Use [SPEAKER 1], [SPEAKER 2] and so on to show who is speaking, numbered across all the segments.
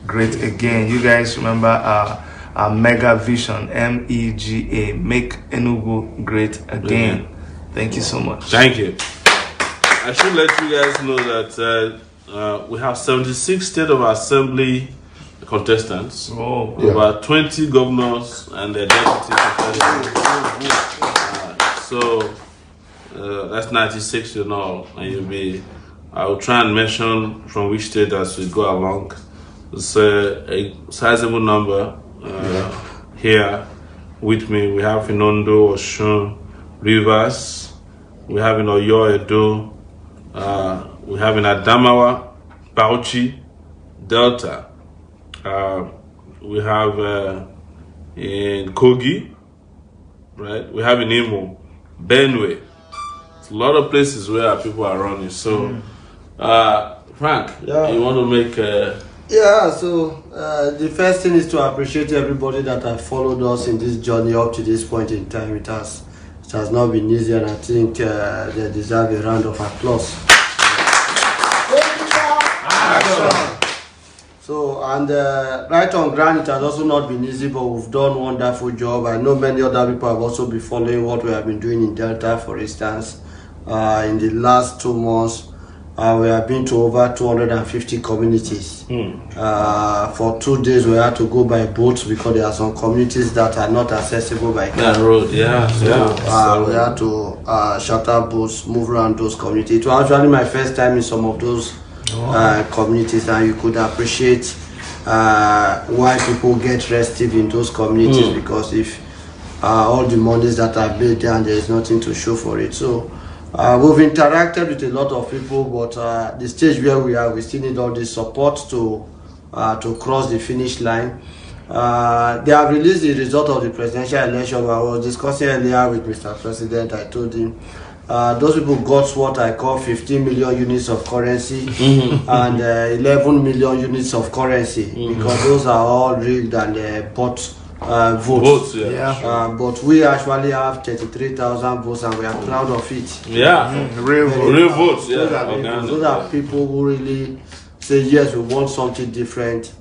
[SPEAKER 1] great again. You guys remember our mega vision, MEGA, make Enugu great again. Thank you so much.
[SPEAKER 2] Thank you. I should let you guys know that we have 76 State of Assembly contestants, about 20 governors and their deputies. That's 96 in all, and I will try and mention from which state as we go along. It's a sizable number here with me. We have in Ondo, Osun, Rivers, we have in Oyo, Edo, we have in Adamawa, Bauchi, Delta, we have in Kogi, right? We have in Imo, Benue. It's a lot of places where people are running. So, Frank, you want to make
[SPEAKER 3] the first thing is to appreciate everybody that has followed us in this journey up to this point in time. It has not been easy, and I think they deserve a round of applause. So, and right on ground, it has also not been easy, but we've done a wonderful job. I know many other people have also been following what we have been doing in Delta, for instance. In the last 2 months, we have been to over 250 communities. For 2 days, we had to go by boats because there are some communities that are not accessible by car.
[SPEAKER 2] road,
[SPEAKER 3] we had to charter boats, move around those communities. It was actually my first time in some of those communities, and you could appreciate why people get restive in those communities, because if all the monies that are made there and there is nothing to show for it. So we've interacted with a lot of people, but the stage where we are, we still need all the support to cross the finish line. They have released the result of the presidential election. I was discussing earlier with Mr. President. I told him those people got what I call 15 million units of currency and 11 million units of currency, because those are all rigged and bought votes. But we actually have 33,000 votes, and we are proud of it.
[SPEAKER 2] Real votes.
[SPEAKER 3] Those are people who really say, yes, we want something different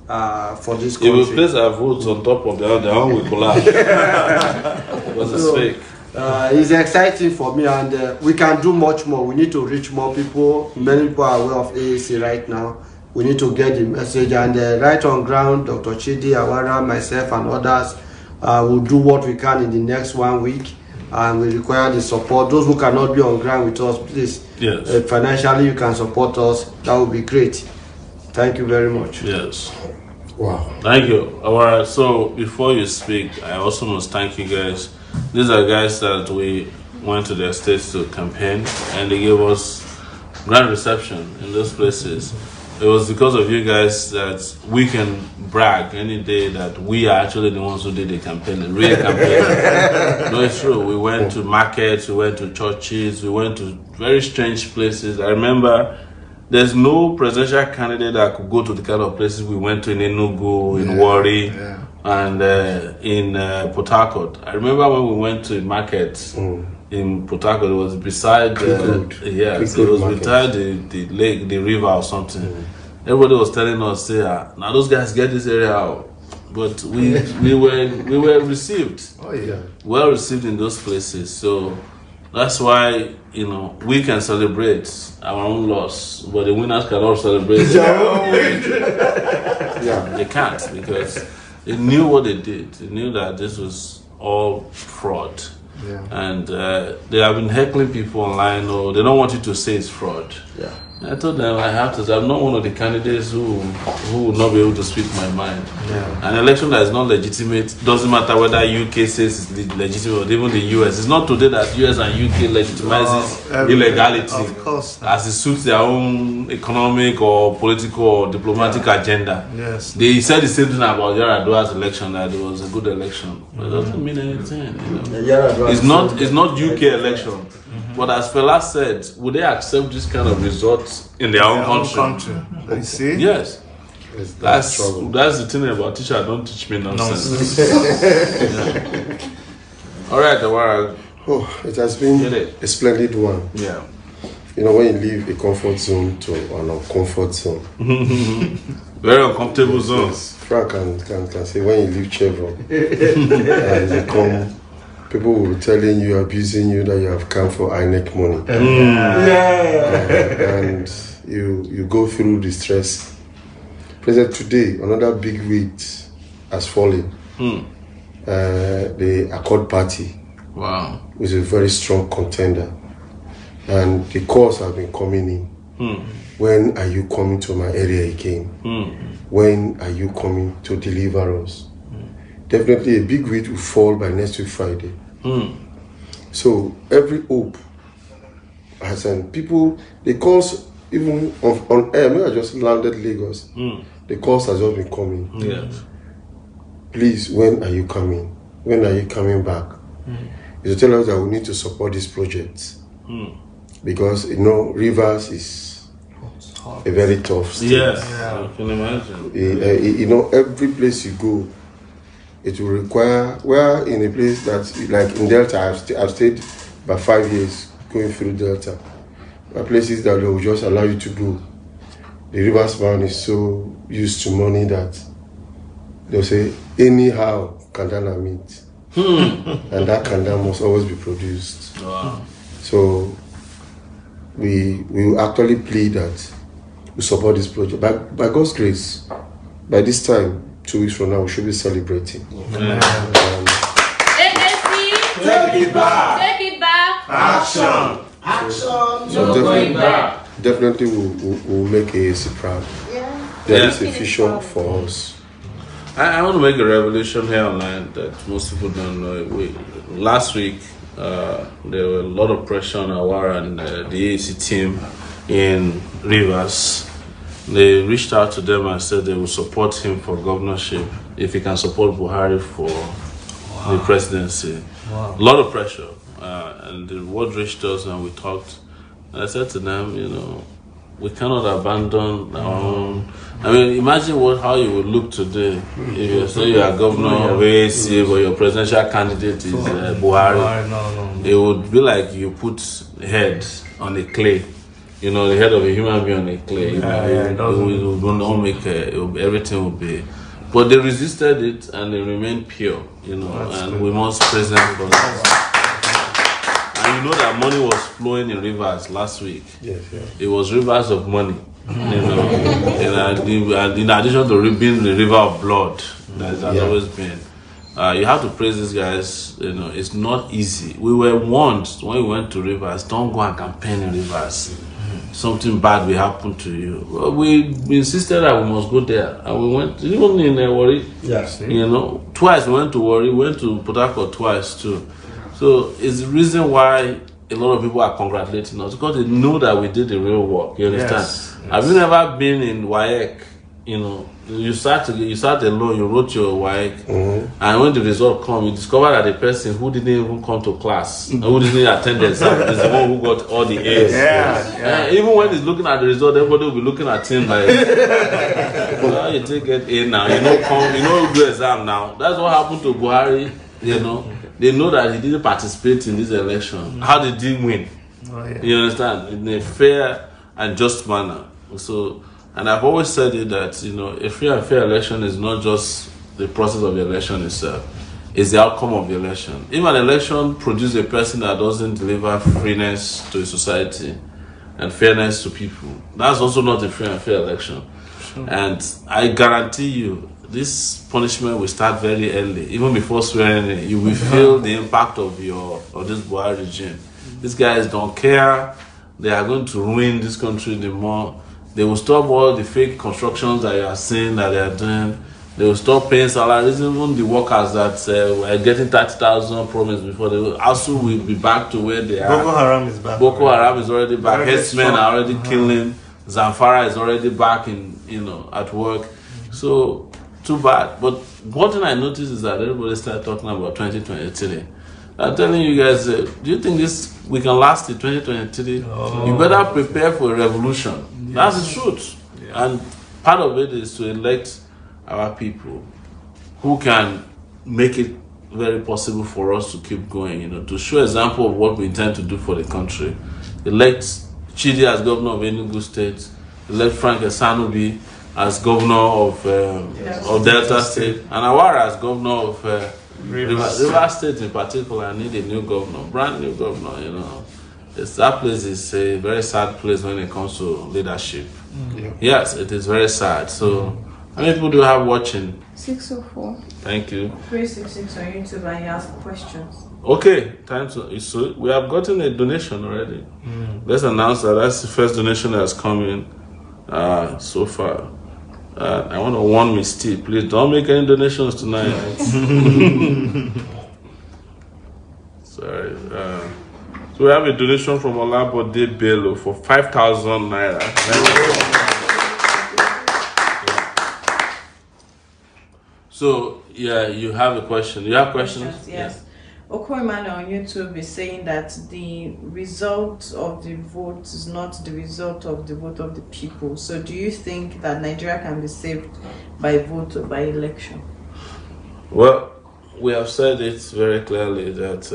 [SPEAKER 3] for this country.
[SPEAKER 2] If we place our votes on top of the other, we collapse. Because it's fake.
[SPEAKER 3] It's exciting for me, and we can do much more. We need to reach more people. Many people are aware of AAC right now. We need to get the message, and right on ground, Dr. Chidi, Awara, myself, and others will do what we can in the next 1 week, and we require the support. Those who cannot be on ground with us, please, financially you can support us. That would be great. Thank you very much.
[SPEAKER 2] Yes.
[SPEAKER 3] Wow.
[SPEAKER 2] Thank you. Awara, so before you speak, I also must thank you guys. These are guys that we went to their states to campaign, and they gave us grand reception in those places. It was because of you guys that we can brag any day that we are actually the ones who did the campaign, the real campaign. No, it's true. We went to markets, we went to churches, we went to very strange places. I remember there's no presidential candidate that could go to the kind of places we went to in Enugu, in Warri, and in Port Harcourt. I remember when we went to markets in Port Harcourt, it was beside beside the lake, the river or something. Everybody was telling us, now those guys get this area out. But we were received. Well received in those places. So that's why, we can celebrate our own loss, but the winners cannot celebrate They can't, because they knew what they did. They knew that this was all fraud. And they have been heckling people online, or they don't want you to say it's fraud. I told them I'm not one of the candidates who will not be able to speak my mind. An election that is not legitimate, doesn't matter whether UK says it's legitimate or even the US. It's not today that US and UK legitimizes illegality,
[SPEAKER 1] of course,
[SPEAKER 2] as it suits their own economic or political or diplomatic agenda. They said the same thing about Yaradua's election, that it was a good election. But it doesn't mean anything. It's not UK election. But as Fela said, would they accept this kind of results in their own country?
[SPEAKER 1] You see?
[SPEAKER 2] Yes. That's the thing about teacher. Don't teach me nonsense. All right, Awara.
[SPEAKER 4] It has been a splendid one. When you leave a comfort zone to an uncomfort zone.
[SPEAKER 2] Very uncomfortable zone.
[SPEAKER 4] Yes. Frank can say when you leave Chevron and you come, people will be telling you, abusing you that you have come for INEC money. And you go through the stress. President, today, another big weight has fallen. The Accord Party is a very strong contender. And the calls have been coming in. When are you coming to my area again? When are you coming to deliver us? Definitely a big weight will fall by next week Friday. So every hope has, and people, the calls even on air, maybe I just landed Lagos, the calls has just been coming. Please, when are you coming? When are you coming back? To tell us that we need to support this project. Because, you know, Rivers is a very tough state.
[SPEAKER 2] Yes, I can imagine.
[SPEAKER 4] You know, every place you go, it will require, where in a place that, like in Delta, I've stayed about 5 years going through Delta. There are places that they will just allow you to go. The Rivers man is so used to money that they'll say, anyhow, Kandana meat. And that Kandana must always be produced. So we will actually plead that we support this project. By God's grace, by this time, 2 weeks from now, we should be celebrating.
[SPEAKER 5] Take it back.
[SPEAKER 1] Take it back. Action.
[SPEAKER 4] So definitely we'll make AAC proud. There is a future for us.
[SPEAKER 2] I want to make a revelation here online that most people don't know. Last week, there were a lot of pressure on Awara and the AAC team in Rivers. They reached out to them and said they will support him for governorship if he can support Buhari for the presidency. A lot of pressure. And the word reached us and we talked. And I said to them, you know, we cannot abandon our own. I mean, imagine how you would look today if you say you are governor of AAC, but your presidential candidate is Buhari. It would be like you put head on a clay. You know, the head of a human being on a clay. It will not make everything will be. But they resisted it and they remained pure. You know, and we must praise them for that. And you know that money was flowing in rivers last week. It was rivers of money. You know, and in addition to being the river of blood that has always been. You have to praise these guys. You know, it's not easy. We were warned when we went to Rivers, don't go and campaign in Rivers. Something bad will happen to you. Well, we insisted that we must go there, and we went even in Warri. You know, twice we went to Warri, we went to Port Harcourt twice too. So it's the reason why a lot of people are congratulating us, because they know that we did the real work. You understand? Have you never been in WAEC? You know, you start alone, you wrote your WAEC, and when the result comes, you discover that the person who didn't even come to class, who didn't attend the exam, is the one who got all the A's. Even when he's looking at the result, everybody will be looking at him like, well, you take it A now, you know, do exam now. That's what happened to Buhari. You know, they know that he didn't participate in this election. How did he win? You understand? In a fair and just manner. So. And I've always said it that, you know, a free and fair election is not just the process of the election itself, it's the outcome of the election. If an election produces a person that doesn't deliver freeness to a society and fairness to people, that's also not a free and fair election. And I guarantee you, this punishment will start very early. Even before swearing in, you will feel the impact of this Buhari regime. These guys don't care. They are going to ruin this country the more. They will stop all the fake constructions that you are seeing that they are doing. They will stop paying salaries. Even the workers that were getting 30,000 promised before, they will also will be back to where they are.
[SPEAKER 1] Boko Haram is back.
[SPEAKER 2] Boko Haram is already back. Herdsmen are already killing. Zamfara is already back in, at work. So too bad. But one thing I noticed is that everybody started talking about 2023. I'm telling you guys, do you think we can last in 2023? You better prepare for a revolution. That's the truth. And part of it is to elect our people who can make it very possible for us to keep going, to show example of what we intend to do for the country. Elect Chidi as governor of Enugu State, elect Frank Esanubi as governor of Delta State, and Awara as governor of River State in particular. Need a new governor, brand new governor. You know, that place is a very sad place when it comes to leadership. Yes, it is very sad. So, how many people do you have watching?
[SPEAKER 6] 604.
[SPEAKER 2] Thank you.
[SPEAKER 6] 366 on YouTube, and you ask questions.
[SPEAKER 2] Okay, time to. So we have gotten a donation already. Let's announce that that's the first donation that has come in so far. I want to warn Miss T, please don't make any donations tonight. Sorry. So we have a donation from Olabode Bello for 5,000 naira. So yeah, you have a question. You have questions?
[SPEAKER 6] Yes. Yeah. Okoimane on YouTube is saying that the result of the vote is not the result of the vote of the people. So do you think that Nigeria can be saved by vote or by election?
[SPEAKER 2] Well, we have said it very clearly that,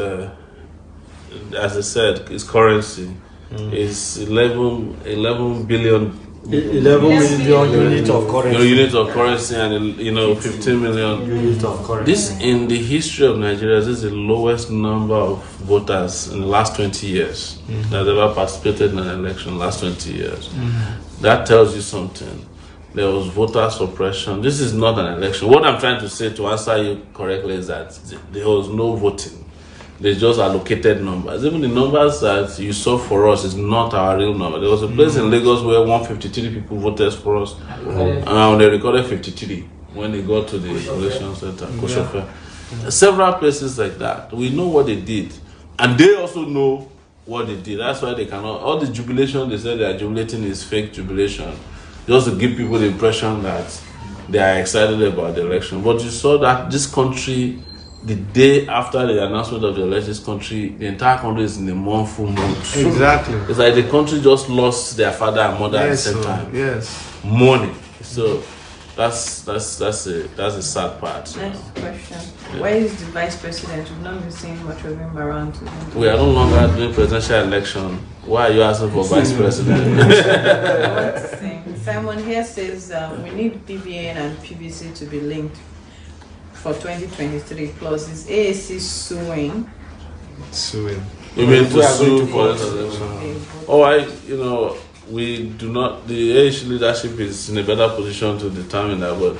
[SPEAKER 2] as I said, its currency is 11 billion.
[SPEAKER 3] 11 million units of currency.
[SPEAKER 2] Units of currency, and 15 million
[SPEAKER 3] units of currency.
[SPEAKER 2] This, in the history of Nigeria, this is the lowest number of voters in the last 20 years that ever participated in an election. Last 20 years, that tells you something. There was voter suppression. This is not an election. What I'm trying to say, to answer you correctly, is that there was no voting. They just allocated numbers. Even the numbers that you saw for us is not our real number. There was a place in Lagos where 153 people voted for us, and they recorded 53 when they got to the election center, Koshofe. Several places like that. We know what they did, and they also know what they did. That's why they cannot. All the jubilation they said they are jubilating is fake jubilation, just to give people the impression that they are excited about the election. But you saw that this country, the day after the announcement of the election, this country, the entire country is in a mournful mood.
[SPEAKER 1] Exactly.
[SPEAKER 2] It's like the country just lost their father and mother at the same time.
[SPEAKER 1] Yes.
[SPEAKER 2] Mourning. So that's a sad part.
[SPEAKER 6] Next question. Yeah. Where is the vice president? We've not been seeing much of him around today.
[SPEAKER 2] We are no longer doing presidential election. Why are you asking for vice president?
[SPEAKER 6] Simon here says we need BVN and PVC to be linked for 2023. Plus, is AAC suing?
[SPEAKER 1] Suing.
[SPEAKER 2] You mean to sue for this election? Oh, we do not. The AAC leadership is in a better position to determine that, but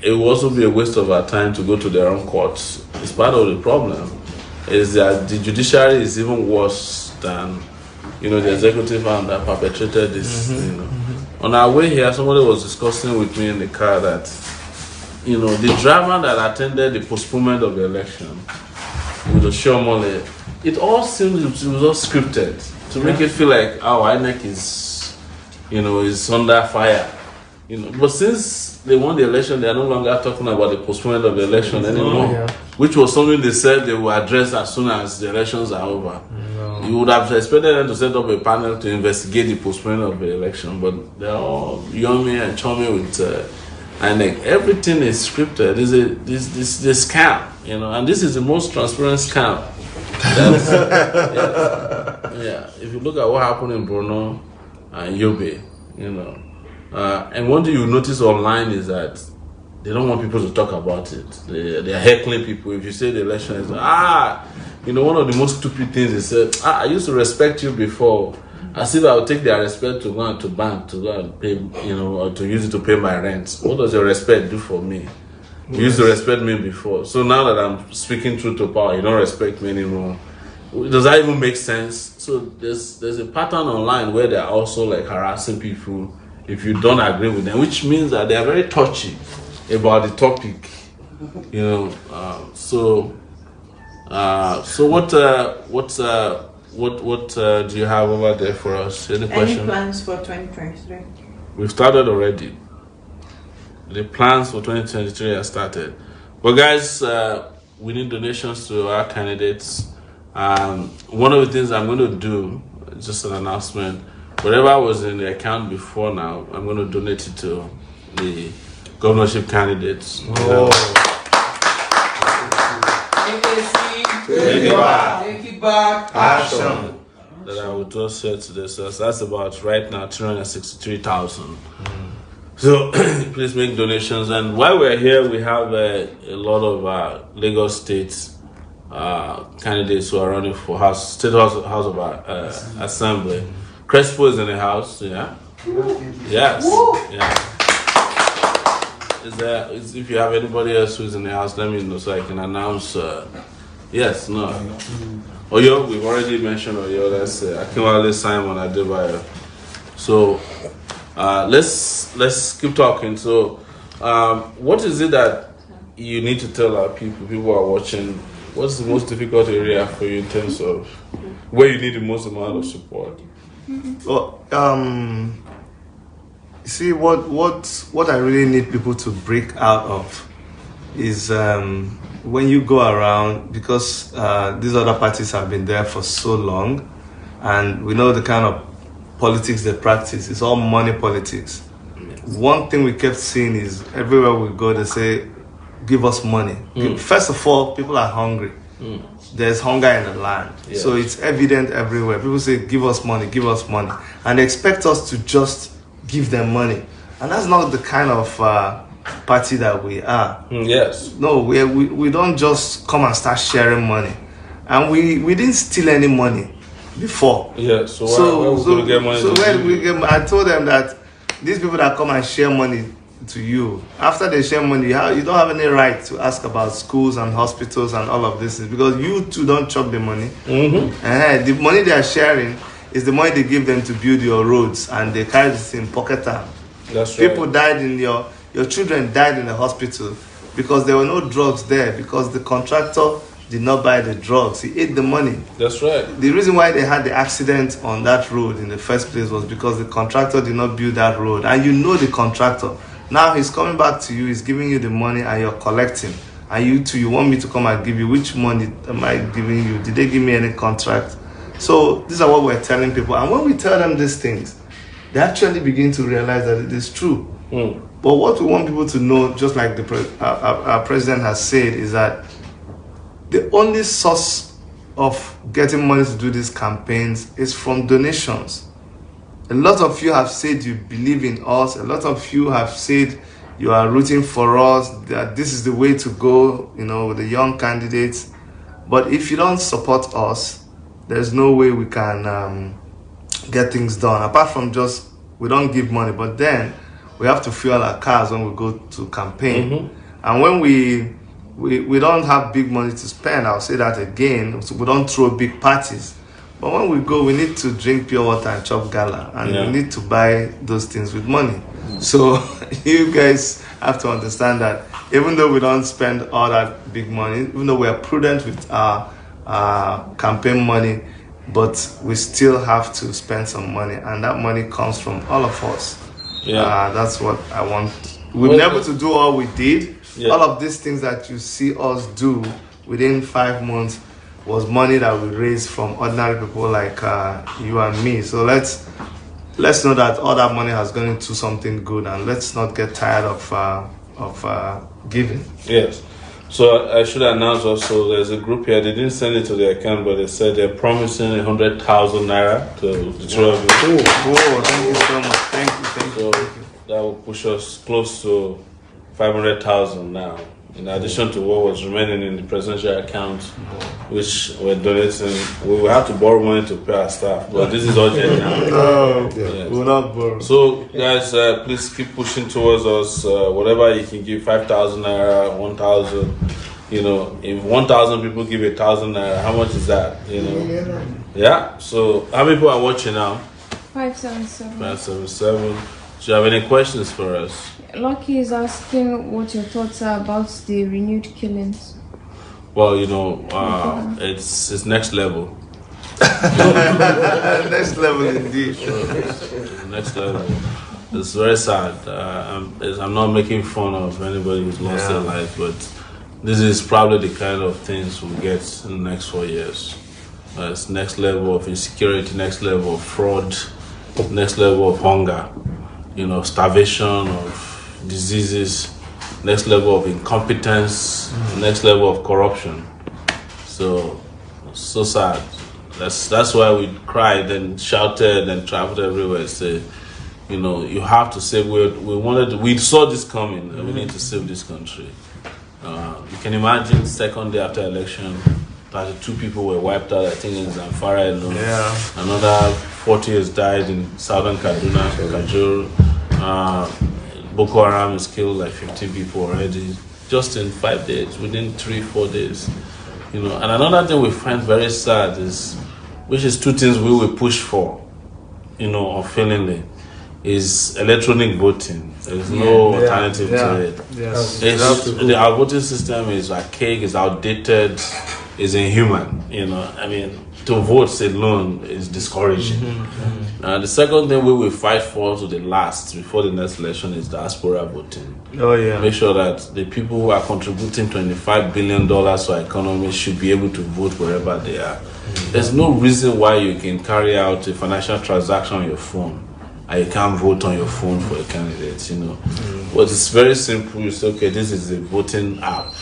[SPEAKER 2] it will also be a waste of our time to go to their own courts. It's part of the problem. Is that the judiciary is even worse than the executive arm that perpetrated this. On our way here, somebody was discussing with me in the car that the drama that attended the postponement of the election with the Shomole, it all seems it was all scripted to make it feel like our INEC is under fire. But since they won the election, they are no longer talking about the postponement of the election anymore, which was something they said they will address as soon as the elections are over. You would have expected them to set up a panel to investigate the postponement of the election, but they're all yummy and chummy with INEC. Everything is scripted. This scam, and this is the most transparent scam. If you look at what happened in Borno and Yobe, and one thing you notice online is that they don't want people to talk about it. They are heckling people. If you say the election is one of the most stupid things they said, I used to respect you before, as if I would take their respect to go and to bank to go and pay, or to use it to pay my rent. What does your respect do for me? You used to respect me before, so now that I'm speaking truth to power, you don't respect me anymore. Does that even make sense? So there's a pattern online where they're also like harassing people if you don't agree with them, which means that they are very touchy about the topic. So what do you have over there for us? Any
[SPEAKER 6] plans for 2023?
[SPEAKER 2] We've started already. The plans for 2023 are started. But guys, we need donations to our candidates. One of the things I'm going to do, just an announcement, whatever was in the account before now, I'm going to donate it to the governorship candidates.
[SPEAKER 5] Take it back. Action.
[SPEAKER 2] That I would just say to this. So that's about right now 363,000. So please make donations. And while we're here, we have a lot of Lagos State candidates who are running for State House of Assembly. Crespo is in the house, yeah? Yes. Yeah. If you have anybody else who's in the house, let me know so I can announce. Yes, no. Oyo, we've already mentioned Oyo. That's Akinwale Simon Adebayo. So let's keep talking. So what is it that you need to tell our people who are watching? What's the most difficult area for you in terms of where you need the most amount of support?
[SPEAKER 1] Well, see, what I really need people to break out of is when you go around, because these other parties have been there for so long, and we know the kind of politics they practice. It's all money politics. One thing we kept seeing is everywhere we go, they say, give us money. First of all, people are hungry. There's hunger in the land. Yes. So it's evident everywhere. People say, give us money, and they expect us to just give them money. And that's not the kind of party that we are.
[SPEAKER 2] Yes.
[SPEAKER 1] No, we don't just come and start sharing money. And we didn't steal any money before.
[SPEAKER 2] Yeah, so where we going to get money?
[SPEAKER 1] So when we get, I told them that these people that come and share money to you, after they share money, you don't have any right to ask about schools and hospitals and all of this, because you too don't chop the money. The money they are sharing is the money they give them to build your roads, and they carry this in pocket time.
[SPEAKER 2] That's right.
[SPEAKER 1] People died in your children died in the hospital because there were no drugs there, because the contractor did not buy the drugs. He ate the money.
[SPEAKER 2] That's right.
[SPEAKER 1] The reason why they had the accident on that road in the first place was because the contractor did not build that road. And you know the contractor. Now he's coming back to you, he's giving you the money, and you're collecting. And you too, you want me to come and give you, which money am I giving you? Did they give me any contract? So these are what we're telling people. And when we tell them these things, they actually begin to realize that it is true. But what we want people to know, just like our president has said, is that the only source of getting money to do these campaigns is from donations. A lot of you have said you believe in us. A lot of you have said you are rooting for us, that this is the way to go, with the young candidates. But if you don't support us, there's no way we can get things done. Apart from just, we don't give money, but then we have to fuel our cars when we go to campaign. And when we don't have big money to spend, I'll say that again, so we don't throw big parties. But when we go, we need to drink pure water and chop gala, and we need to buy those things with money. So you guys have to understand that even though we don't spend all that big money, even though we are prudent with our campaign money, but we still have to spend some money, and that money comes from all of us. That's what I want. We've been able to do all we did. All of these things that you see us do within 5 months was money that we raised from ordinary people like you and me. So let's know that all that money has gone into something good, and let's not get tired of giving.
[SPEAKER 2] Yes. So I should announce also, there's a group here. They didn't send it to their account, but they said they're promising 100,000 naira to the two of you.
[SPEAKER 1] Oh, thank you so much. Thank you.
[SPEAKER 2] That will push us close to 500,000 now, in addition to what was remaining in the presidential account, which we're donating. We will have to borrow money to pay our staff, but this is urgent now.
[SPEAKER 1] No, we'll not borrow.
[SPEAKER 2] So guys, please keep pushing towards us. Whatever you can give, 5,000 naira, 1,000. If 1,000 people give 1,000 naira, how much is that? Yeah. So how many people are watching now?
[SPEAKER 7] 577.
[SPEAKER 2] 577. Do you have any questions for us?
[SPEAKER 7] Lucky is asking what your thoughts are about the renewed killings.
[SPEAKER 2] Well, it's next level.
[SPEAKER 1] Next level indeed.
[SPEAKER 2] Next level. It's very sad. I'm not making fun of anybody who's lost their life, but this is probably the kind of things we'll get in the next 4 years. It's next level of insecurity, next level of fraud, next level of hunger, starvation, of diseases, next level of incompetence, next level of corruption. So sad. That's why we cried and shouted and traveled everywhere. Say, You know, you have to save. We saw this coming. And we need to save this country. You can imagine, second day after election, 32 people were wiped out. I think in Zamfara alone.
[SPEAKER 1] Yeah.
[SPEAKER 2] Another 40 has died in southern Kaduna, Kajur. Boko Haram has killed like 15 people already, just in 5 days, within 3-4 days. You know, and another thing we find very sad is, which is two things we will push for, you know, unfailingly, is electronic voting. There's no alternative to it.
[SPEAKER 1] Yes.
[SPEAKER 2] Our voting system is archaic, is outdated, is inhuman. You know, I mean, to vote alone is discouraging. The second thing we will fight for to the last, before the next election, is diaspora voting.
[SPEAKER 1] Oh yeah.
[SPEAKER 2] Make sure that the people who are contributing $25 billion to our economy should be able to vote wherever they are. There's no reason why you can carry out a financial transaction on your phone and you can't vote on your phone for a candidate, you know. But it's very simple. You say, okay, this is a voting app,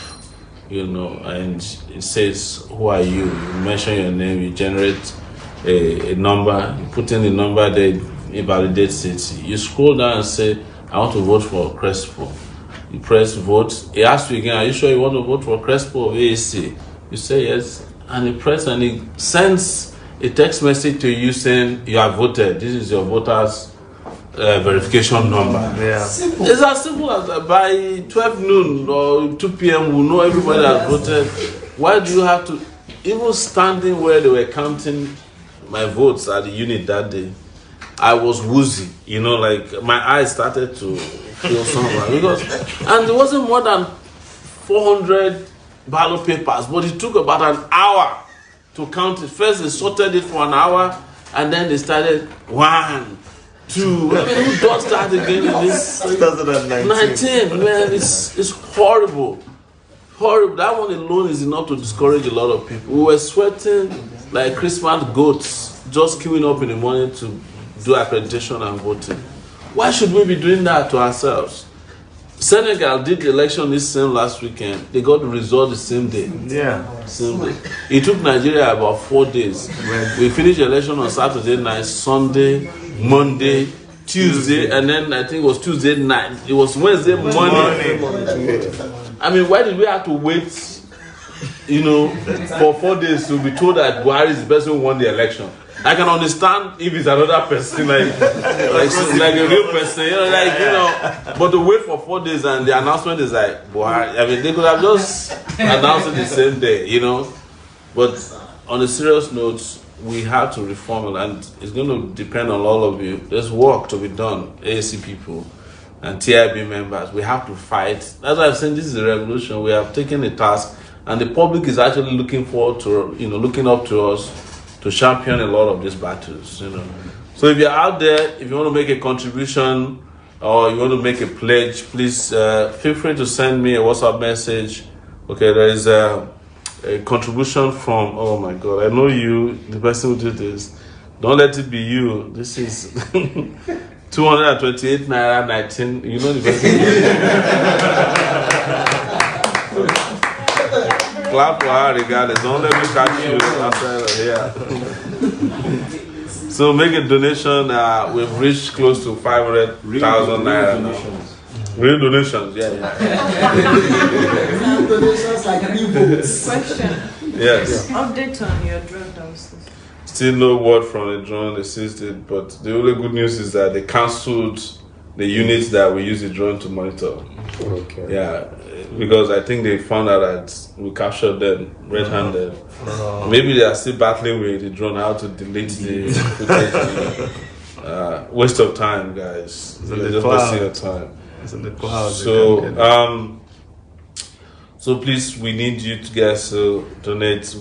[SPEAKER 2] you know, and it says, who are you? You mention your name, you generate a number, you put in the number, there, it validates it. You scroll down and say, I want to vote for Crespo. You press vote. It asks you again, are you sure you want to vote for Crespo or AAC? You say yes, and you press, and it sends a text message to you saying you have voted. This is your voter's verification number.
[SPEAKER 1] Yeah.
[SPEAKER 2] Simple. It's as simple as that. By 12 noon or 2 p.m. we'll know everybody has voted. Why do you have to, even standing where they were counting my votes at the unit that day, I was woozy, you know, like my eyes started to feel somewhere because, and there wasn't more than 400 ballot papers, but it took about an hour to count it. First they sorted it for an hour, and then they started 1, 2. I mean, who does that again in this? 2019, man, it's horrible. Horrible. That one alone is enough to discourage a lot of people. We were sweating like Christmas goats, just queuing up in the morning to do accreditation and voting. Why should we be doing that to ourselves? Senegal did the election this same last weekend. They got the result the same day.
[SPEAKER 1] Yeah.
[SPEAKER 2] Same day. It took Nigeria about 4 days. We finished the election on Saturday night, Sunday, Monday, Tuesday, and then I think it was Tuesday night. It was Wednesday morning. I mean, why did we have to wait, you know, for 4 days to be told that Buhari is the person who won the election? I can understand if it's another person, like a real person, you know, like, you know. But to wait for 4 days and the announcement is like Buhari. I mean, they could have just announced it the same day, you know. But on a serious note, we have to reform it, and it's going to depend on all of you. There's work to be done, AAC people and TIB members. We have to fight. That's why I'm saying this is a revolution. We have taken a task, and the public is actually looking forward to, you know, looking up to us to champion a lot of these battles, you know. So if you're out there, if you want to make a contribution or you want to make a pledge, please feel free to send me a WhatsApp message. Okay, there is a contribution from, oh my God, I know you, the person who did this. Don't let it be you. This is 228 naira 19. You know the person. Clap for her regardless. Don't let me catch you outside of here. So make a donation. We've reached close to 500,000 naira now. Real donations, yeah.
[SPEAKER 5] Donations like new books.
[SPEAKER 6] Question.
[SPEAKER 2] Yes.
[SPEAKER 6] Update on your drone downstairs.
[SPEAKER 2] Still no word from the drone. They seized it, but the only good news is that they cancelled the units that we use the drone to monitor. Okay. Yeah, because I think they found out that we captured them red-handed. Maybe they are still battling with the drone how to delete the footage. Waste of time, guys. They're just wasting your time. So please, we need you guys to donate.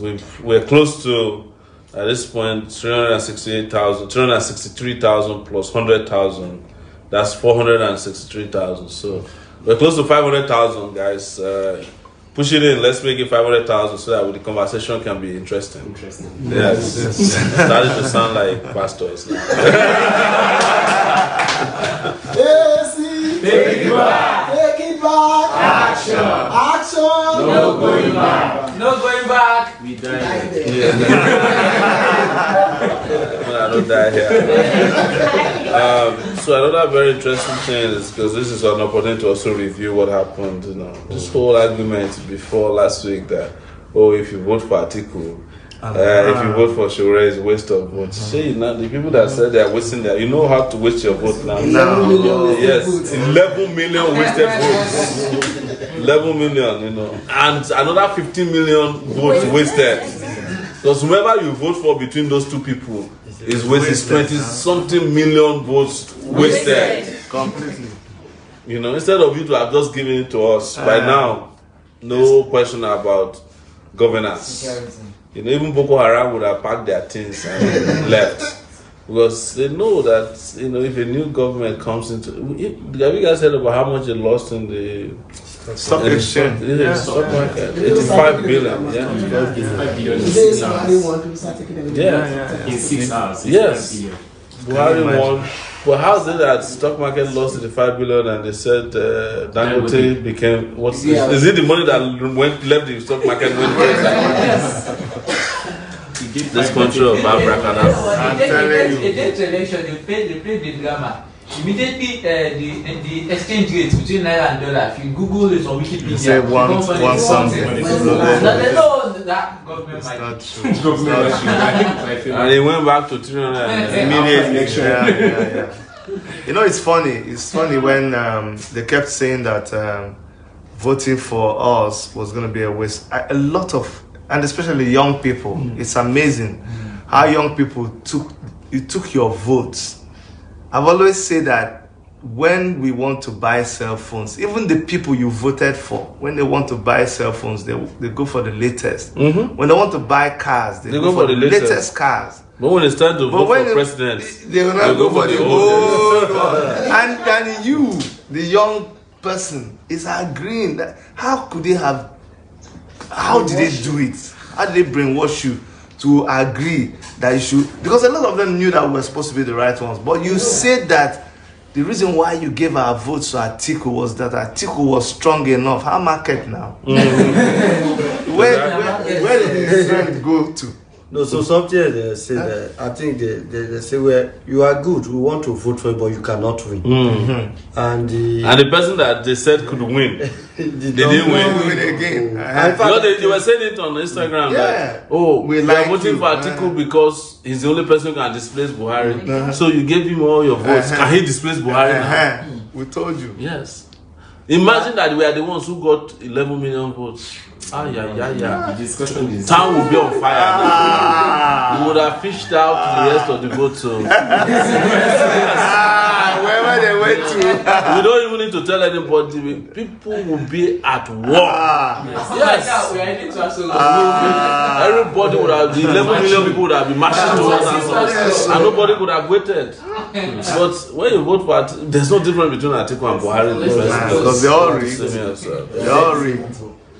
[SPEAKER 2] We're close to, at this point, 363,000 plus 100,000. That's 463,000. So we're close to 500,000, guys. Push it in. Let's make it 500,000 so that the conversation can be interesting. Yes. Starting to sound like pastors now.
[SPEAKER 5] Take it back. Take it back. Action. Action. No going back. No going back.
[SPEAKER 2] We died. Yeah. I don't die here. So another very interesting thing is because this is an opportunity to also review what happened. You know, this whole argument before last week that if you vote for Atiku, if you vote for Sowore, it's a waste of votes. See, now the people that said they are wasting their, you know how to waste your vote now.
[SPEAKER 5] 11 million
[SPEAKER 2] Yes,
[SPEAKER 5] votes.
[SPEAKER 2] 11 million wasted votes. 11 million, you know, and another 15 million votes wasted. Because whoever you vote for between those two people is wasted. 20-something million votes wasted.
[SPEAKER 1] Completely.
[SPEAKER 2] You know, instead of you to have just given it to us, by now, no question about governance. You know, even Boko Haram would have packed their things and left. Because they know that, you know, if a new government comes into... Have you guys heard about how much they lost in the...
[SPEAKER 1] Stock exchange.
[SPEAKER 2] Stock market. 85 billion. Yeah.
[SPEAKER 8] In 6 hours.
[SPEAKER 2] Yes. Buhari won. But how is it that stock market lost 85 billion and they said Dangote became what? Is it the money that left the stock market went crazy? This country of Abracadabra.
[SPEAKER 1] I'm telling you.
[SPEAKER 9] The election, they played the drama. Immediately, the exchange rate between naira and dollar. If you Google it on Wikipedia,
[SPEAKER 1] you say one something.
[SPEAKER 9] That government might.
[SPEAKER 1] It's not true.
[SPEAKER 2] And they went back to 300
[SPEAKER 1] Immediately. Yeah. You know, it's funny. It's funny when they kept saying that voting for us was going to be a waste. A lot of, and especially young people, it's amazing how young people took your votes. I've always said that when we want to buy cell phones, even the people you voted for, when they want to buy cell phones, they go for the latest. When they want to buy cars, they go for the latest cars.
[SPEAKER 2] But when it's time to vote for president,
[SPEAKER 1] they will not go for the old one. And you, the young person, is agreeing that how did they do it? How did they brainwash you to agree that you should? Because a lot of them knew that we were supposed to be the right ones. But you said that the reason why you gave our votes to Atiku was that Atiku was strong enough. How market now? Where did the strength go to?
[SPEAKER 3] No, so something they say that I think they say, well, you are good, we want to vote for you, but you cannot win. And
[SPEAKER 2] the person that they said could win, they didn't win
[SPEAKER 1] again.
[SPEAKER 2] Because they were saying it on Instagram, we are voting for Atiku because he's the only person who can displace Buhari. So you gave him all your votes. Can he displace Buhari now?
[SPEAKER 1] We told you.
[SPEAKER 2] Yes. Imagine that we are the ones who got 11 million votes. The
[SPEAKER 8] discussion is...
[SPEAKER 2] Town will be on fire. We would have fished out the rest of the votes. So.
[SPEAKER 1] Wherever they went to.
[SPEAKER 2] We don't even need to tell anybody. People will be at war. Yes. Everybody would have, the 11 million people would have been marching towards us. And nobody could have waited. But when you vote for Atiku, there's no difference between Atiku and Buhari.
[SPEAKER 1] Because they're all rigged. They're all rigged.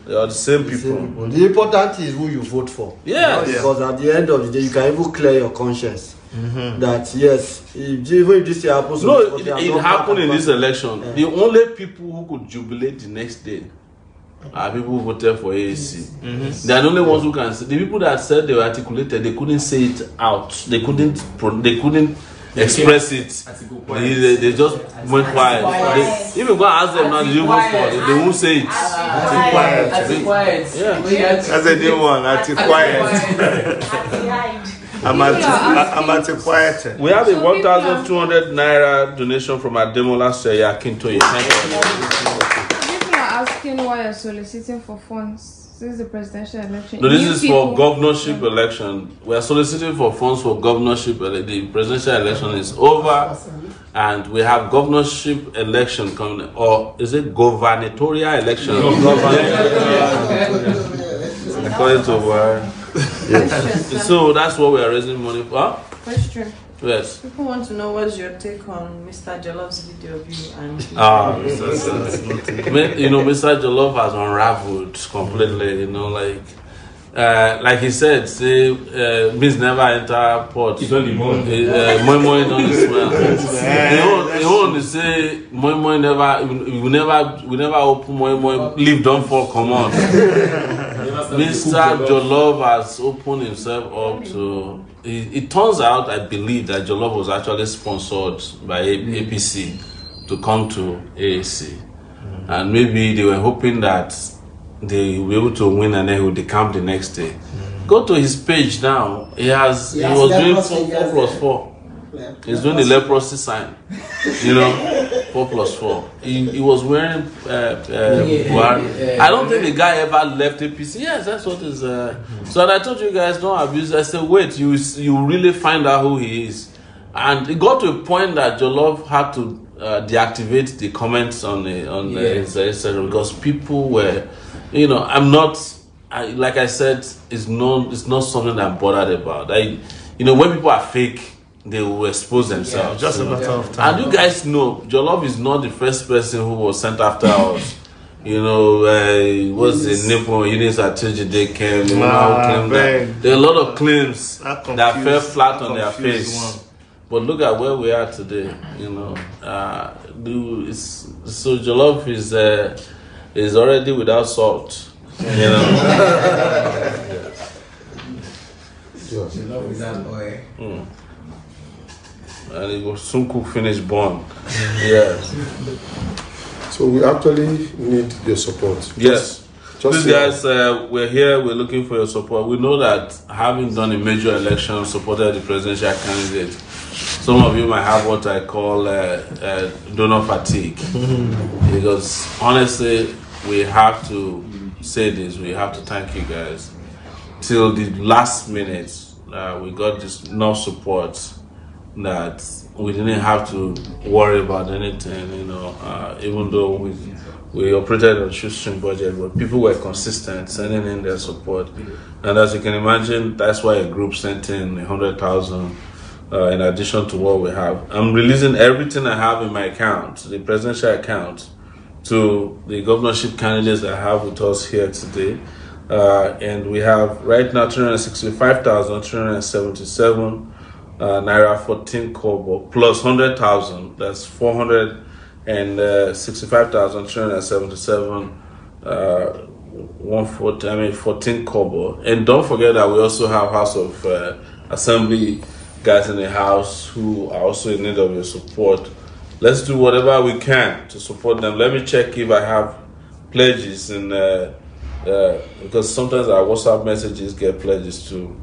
[SPEAKER 2] They are the same people.
[SPEAKER 3] The important is who you vote for.
[SPEAKER 2] Yes.
[SPEAKER 3] Because at the end of the day, you can even clear your conscience. That yes, even if this happens,
[SPEAKER 2] no, it happened in this election. The only people who could jubilate the next day are people who voted for AAC. They are the only ones who can say. The people that said they were articulated, they couldn't say it out. They couldn't express it. They just went quiet. If you go and ask them now, did you vote for it? They won't say it.
[SPEAKER 9] Quiet.
[SPEAKER 2] Yeah.
[SPEAKER 1] That's a new one. Quiet. I'm at a quiet.
[SPEAKER 2] We have a 1,200 naira donation from Ademola Seya Kintoye. Thank you.
[SPEAKER 7] People are asking why you're soliciting for funds. This is the presidential election.
[SPEAKER 2] No, this is for governorship election. We are soliciting for funds for governorship. The presidential election is over, and we have governorship election coming. Or is it gubernatorial election? According to so that's what we are raising money for.
[SPEAKER 6] Question.
[SPEAKER 2] Yes.
[SPEAKER 6] People want to know what's your take on Mr. Jolloff's video of you and
[SPEAKER 2] you know, Mr. Jolloff has unraveled completely, you know, like he said, say beans never enter pot.
[SPEAKER 8] It's only moi
[SPEAKER 2] moi don't smell. He only say moi never we never open moi leaf don't fall come on. Mr. Jolov has opened himself up to. It turns out, I believe, that Jolov was actually sponsored by APC to come to AAC. And maybe they were hoping that they will be able to win and then he would decamp the next day. Go to his page now. He was doing 4+4. He's doing the leprosy sign. 4+4. He was wearing I don't think the guy ever left APC. Yes, that's what is. So I told you guys, don't abuse. I said, wait, you really find out who he is. And it got to a point that Jolov had to deactivate the comments on his Instagram because people were, I'm not. Like I said, it's not something that I'm bothered about. When people are fake, they will expose themselves.
[SPEAKER 1] Just a matter of time.
[SPEAKER 2] And you guys know, Jolov is not the first person who was sent after us. What's the nipple? Eunice Atejide came. There are a lot of claims that fell flat on their face. But look at where we are today. So Jolov is already without salt.
[SPEAKER 3] Jolov without oil.
[SPEAKER 2] And it will soon cook finish born. Yes.
[SPEAKER 4] So we actually need your support.
[SPEAKER 2] Yes. These guys, we're here, we're looking for your support. We know that having done a major election, supported the presidential candidate, some of you might have what I call donor fatigue. Because honestly, we have to say this, we have to thank you guys. Till the last minute, we got this enough support that we didn't have to worry about anything, even though we operated on a shoestring budget, but people were consistent, sending in their support. And as you can imagine, that's why a group sent in 100,000 in addition to what we have. I'm releasing everything I have in my account, the presidential account, to the governorship candidates that I have with us here today. And we have right now 365,377 naira 14 kobo plus 100,000. That's 465,377 14 kobo. And don't forget that we also have House of Assembly guys in the house who are also in need of your support. Let's do whatever we can to support them. Let me check if I have pledges in because sometimes our WhatsApp messages get pledges too.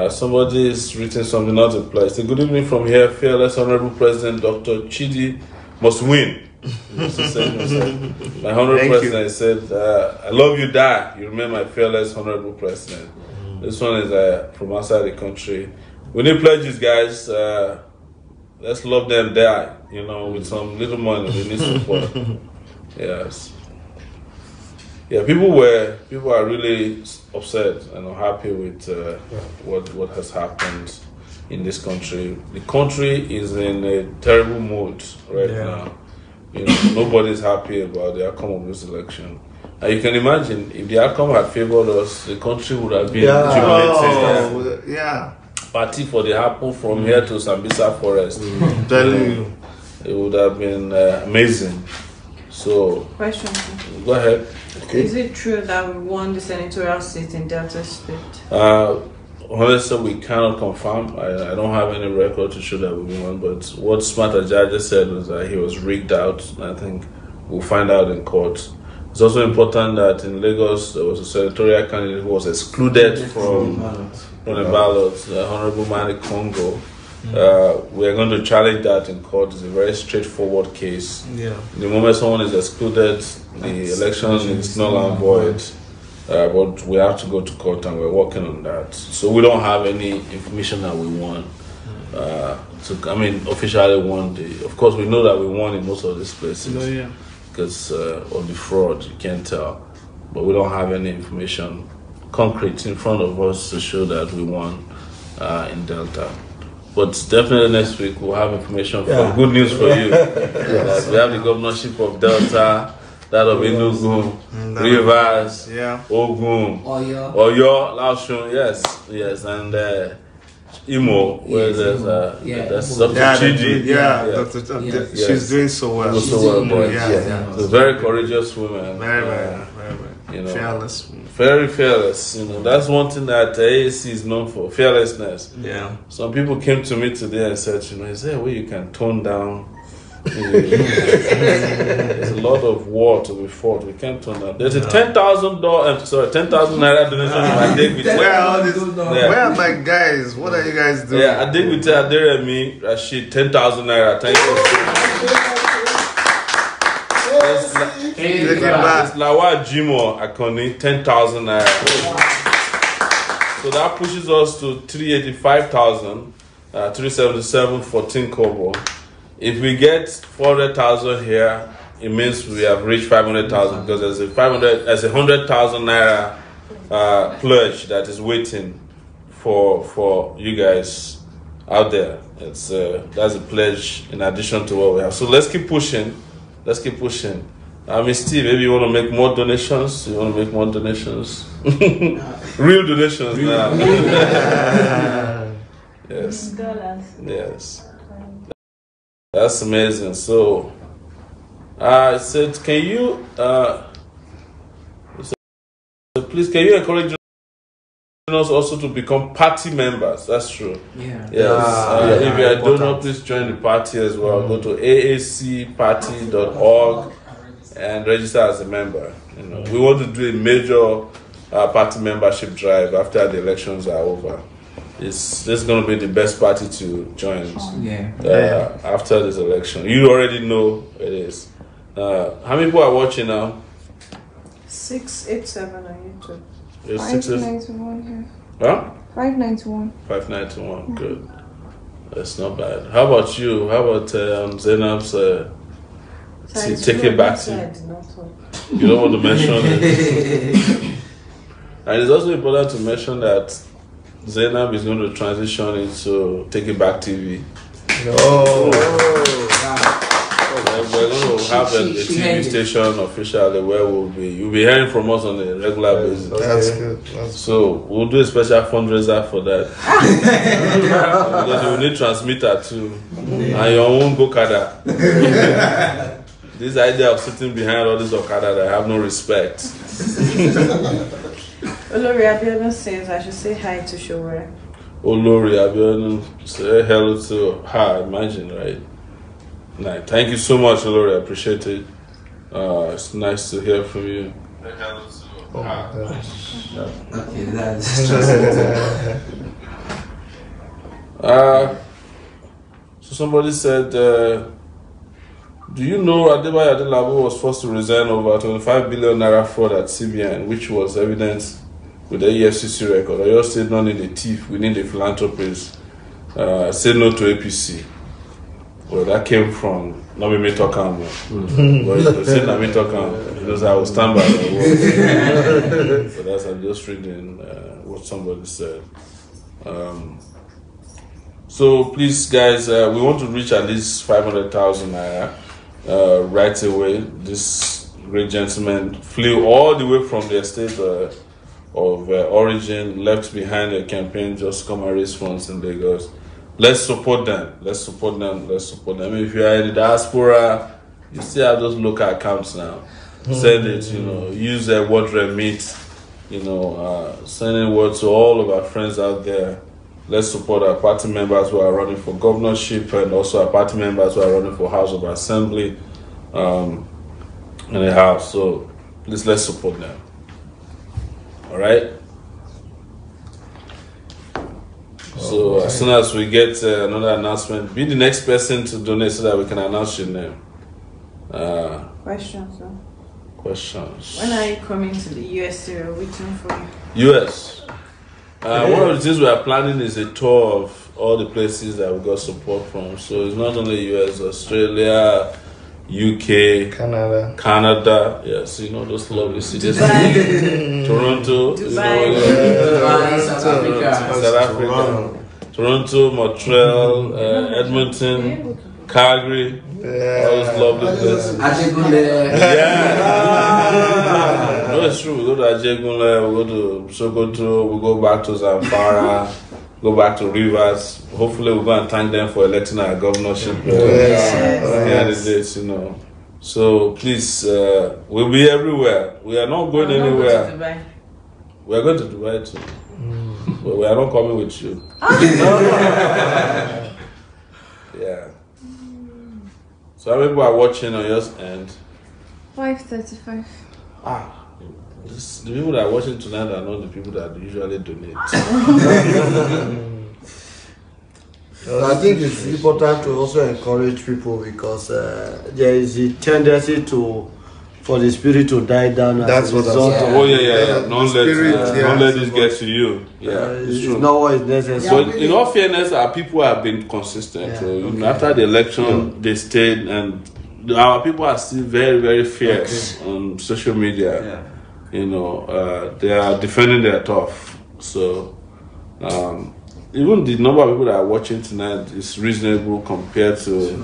[SPEAKER 2] Somebody is written something, not a pledge. Good evening from here, fearless Honorable President Dr. Chidi must win. My Honorable President said, I love you, die. You remain my fearless Honorable President. This one is from outside the country. We need pledges, guys. Let's love them, die. With some little money, we need support. Yes. Yeah, people are really upset and unhappy with what has happened in this country. The country is in a terrible mood right now. Nobody's happy about the outcome of this election. And you can imagine if the outcome had favored us, the country would have been jubilating. Party for the apple from here to Sambisa Forest.
[SPEAKER 1] Telling you,
[SPEAKER 2] it would have been amazing. So,
[SPEAKER 6] question.
[SPEAKER 2] Go ahead.
[SPEAKER 6] Okay. Is it true that we won the senatorial seat in Delta State?
[SPEAKER 2] Honestly, we cannot confirm. I don't have any record to show that we won, but what Smart Ajaja said was that he was rigged out. I think we'll find out in court. It's also important that in Lagos, there was a senatorial candidate who was excluded from the ballot, Honorable Mani Congo. We are going to challenge that in court. It's a very straightforward case. The moment someone is excluded, the election is null and void. But we have to go to court and we're working on that. So we don't have any information that we won. Officially won. Of course, we know that we won in most of these places because of the fraud. You can't tell. But we don't have any information concrete in front of us to show that we won in Delta. But definitely next week we'll have information for good news for you. That we have the governorship of Delta, that of Enugu, Rivers, Ogun, Oyo, Laosun, yes, and Imo, where there's Dr. Chidi.
[SPEAKER 1] She's doing so well.
[SPEAKER 2] So very courageous woman.
[SPEAKER 1] Very.
[SPEAKER 2] You know,
[SPEAKER 1] fearless.
[SPEAKER 2] Very fearless. You know, that's one thing that AAC is known for, fearlessness.
[SPEAKER 1] Yeah.
[SPEAKER 2] Some people came to me today and said, you know, is there a way you can tone down? There's a lot of war to be fought. We can't tone down. There's a $10,000 naira donation from Adegbite.
[SPEAKER 1] Where are my guys? What are you guys doing?
[SPEAKER 2] Yeah, Adegbite Aderemi Rashid, 10,000 naira. Thank you. It's Lawa Jimo Akoni, 10,000 naira. So that pushes us to 385,000, 377, 14 kobo. If we get 400,000 here, it means we have reached 500,000 because there's a 100,000 naira pledge that is waiting for you guys out there. It's that's a pledge in addition to what we have. So let's keep pushing. Let's keep pushing. Steve, maybe you want to make more donations? You want to make more donations? Real donations now. Yes. Yes. That's amazing. So, I said, can you, please, can you encourage us also to become party members? That's true.
[SPEAKER 9] Yeah.
[SPEAKER 2] Yes. If you are a donor, please join the party as well. Go to aacparty.org and register as a member. You know, we want to do a major party membership drive after the elections are over. This is going to be the best party to join after this election. You already know it is. How many people are watching now?
[SPEAKER 6] 687 on YouTube.
[SPEAKER 7] 591 here.
[SPEAKER 2] Huh?
[SPEAKER 7] 591.
[SPEAKER 2] 591, good. That's not bad. How about you? How about Zainab's take it back to you? You don't want to mention it. And it's also important to mention that Zainab is going to transition into Take It Back TV. We're going to have a TV station officially where you'll be hearing from us on a regular basis.
[SPEAKER 1] That's good.
[SPEAKER 2] So we'll do a special fundraiser for that. Because you will need transmitter too. And your own Gokada. This idea of sitting behind all this Okada that I have no respect.
[SPEAKER 6] Olori Abiodun says I should say hi to Sowore.
[SPEAKER 2] Olori Abiodun, say hello to her, imagine, right? Nice. Thank you so much, Olori, I appreciate it. It's nice to hear from you. Say hello to her.
[SPEAKER 3] Okay, that's
[SPEAKER 2] so somebody said, do you know Adebayo Adelabo was forced to resign over 25 billion naira fraud at CBN, which was evident with the EFCC record? I just said not need a thief, we need a philanthropist. Say no to APC. Well, that came from not me talking, but said not me talking because I will stand by my word. So that's I'm just reading what somebody said. So please, guys, we want to reach at least 500,000 naira right away. This great gentleman flew all the way from the state of origin, left behind a campaign, just come and raise funds in Lagos. Let's support them. Let's support them. Let's support them. If you are in the diaspora, you still have those local accounts now. Send it, use their word remit, sending word to all of our friends out there. Let's support our party members who are running for governorship and also our party members who are running for House of Assembly in the House. So please, let's support them. All right? So as soon as we get another announcement, be the next person to donate so that we can announce your name.
[SPEAKER 6] Questions, sir?
[SPEAKER 2] Questions.
[SPEAKER 6] When are you coming to the US? We're waiting for you.
[SPEAKER 2] US. One of the things we are planning is a tour of all the places that we got support from. So it's not only US, Australia, UK, Canada, yes, those lovely cities. Toronto, South Africa, Toronto, Montreal, Edmonton, Calgary, all those lovely places. No, it's true. We go to Ajegunle, we go to Sokoto, we go back to Zamfara, go back to Rivers. Hopefully we'll go and thank them for electing our governorship. So please, we'll be everywhere. We are not going anywhere. We are going to Dubai too. But we are not coming with you. Yeah. So how many people are watching on your end?
[SPEAKER 7] 5:35.
[SPEAKER 2] The people that are watching tonight are not the people that usually donate.
[SPEAKER 3] I think it's important to also encourage people because there is a tendency for the spirit to die down.
[SPEAKER 1] That's what
[SPEAKER 2] Don't let this get to you.
[SPEAKER 3] It's not what is necessary.
[SPEAKER 2] But in all fairness, our people have been consistent. So after the election, they stayed, and our people are still very, very fierce on social media. You know, they are defending their turf. So even the number of people that are watching tonight is reasonable compared to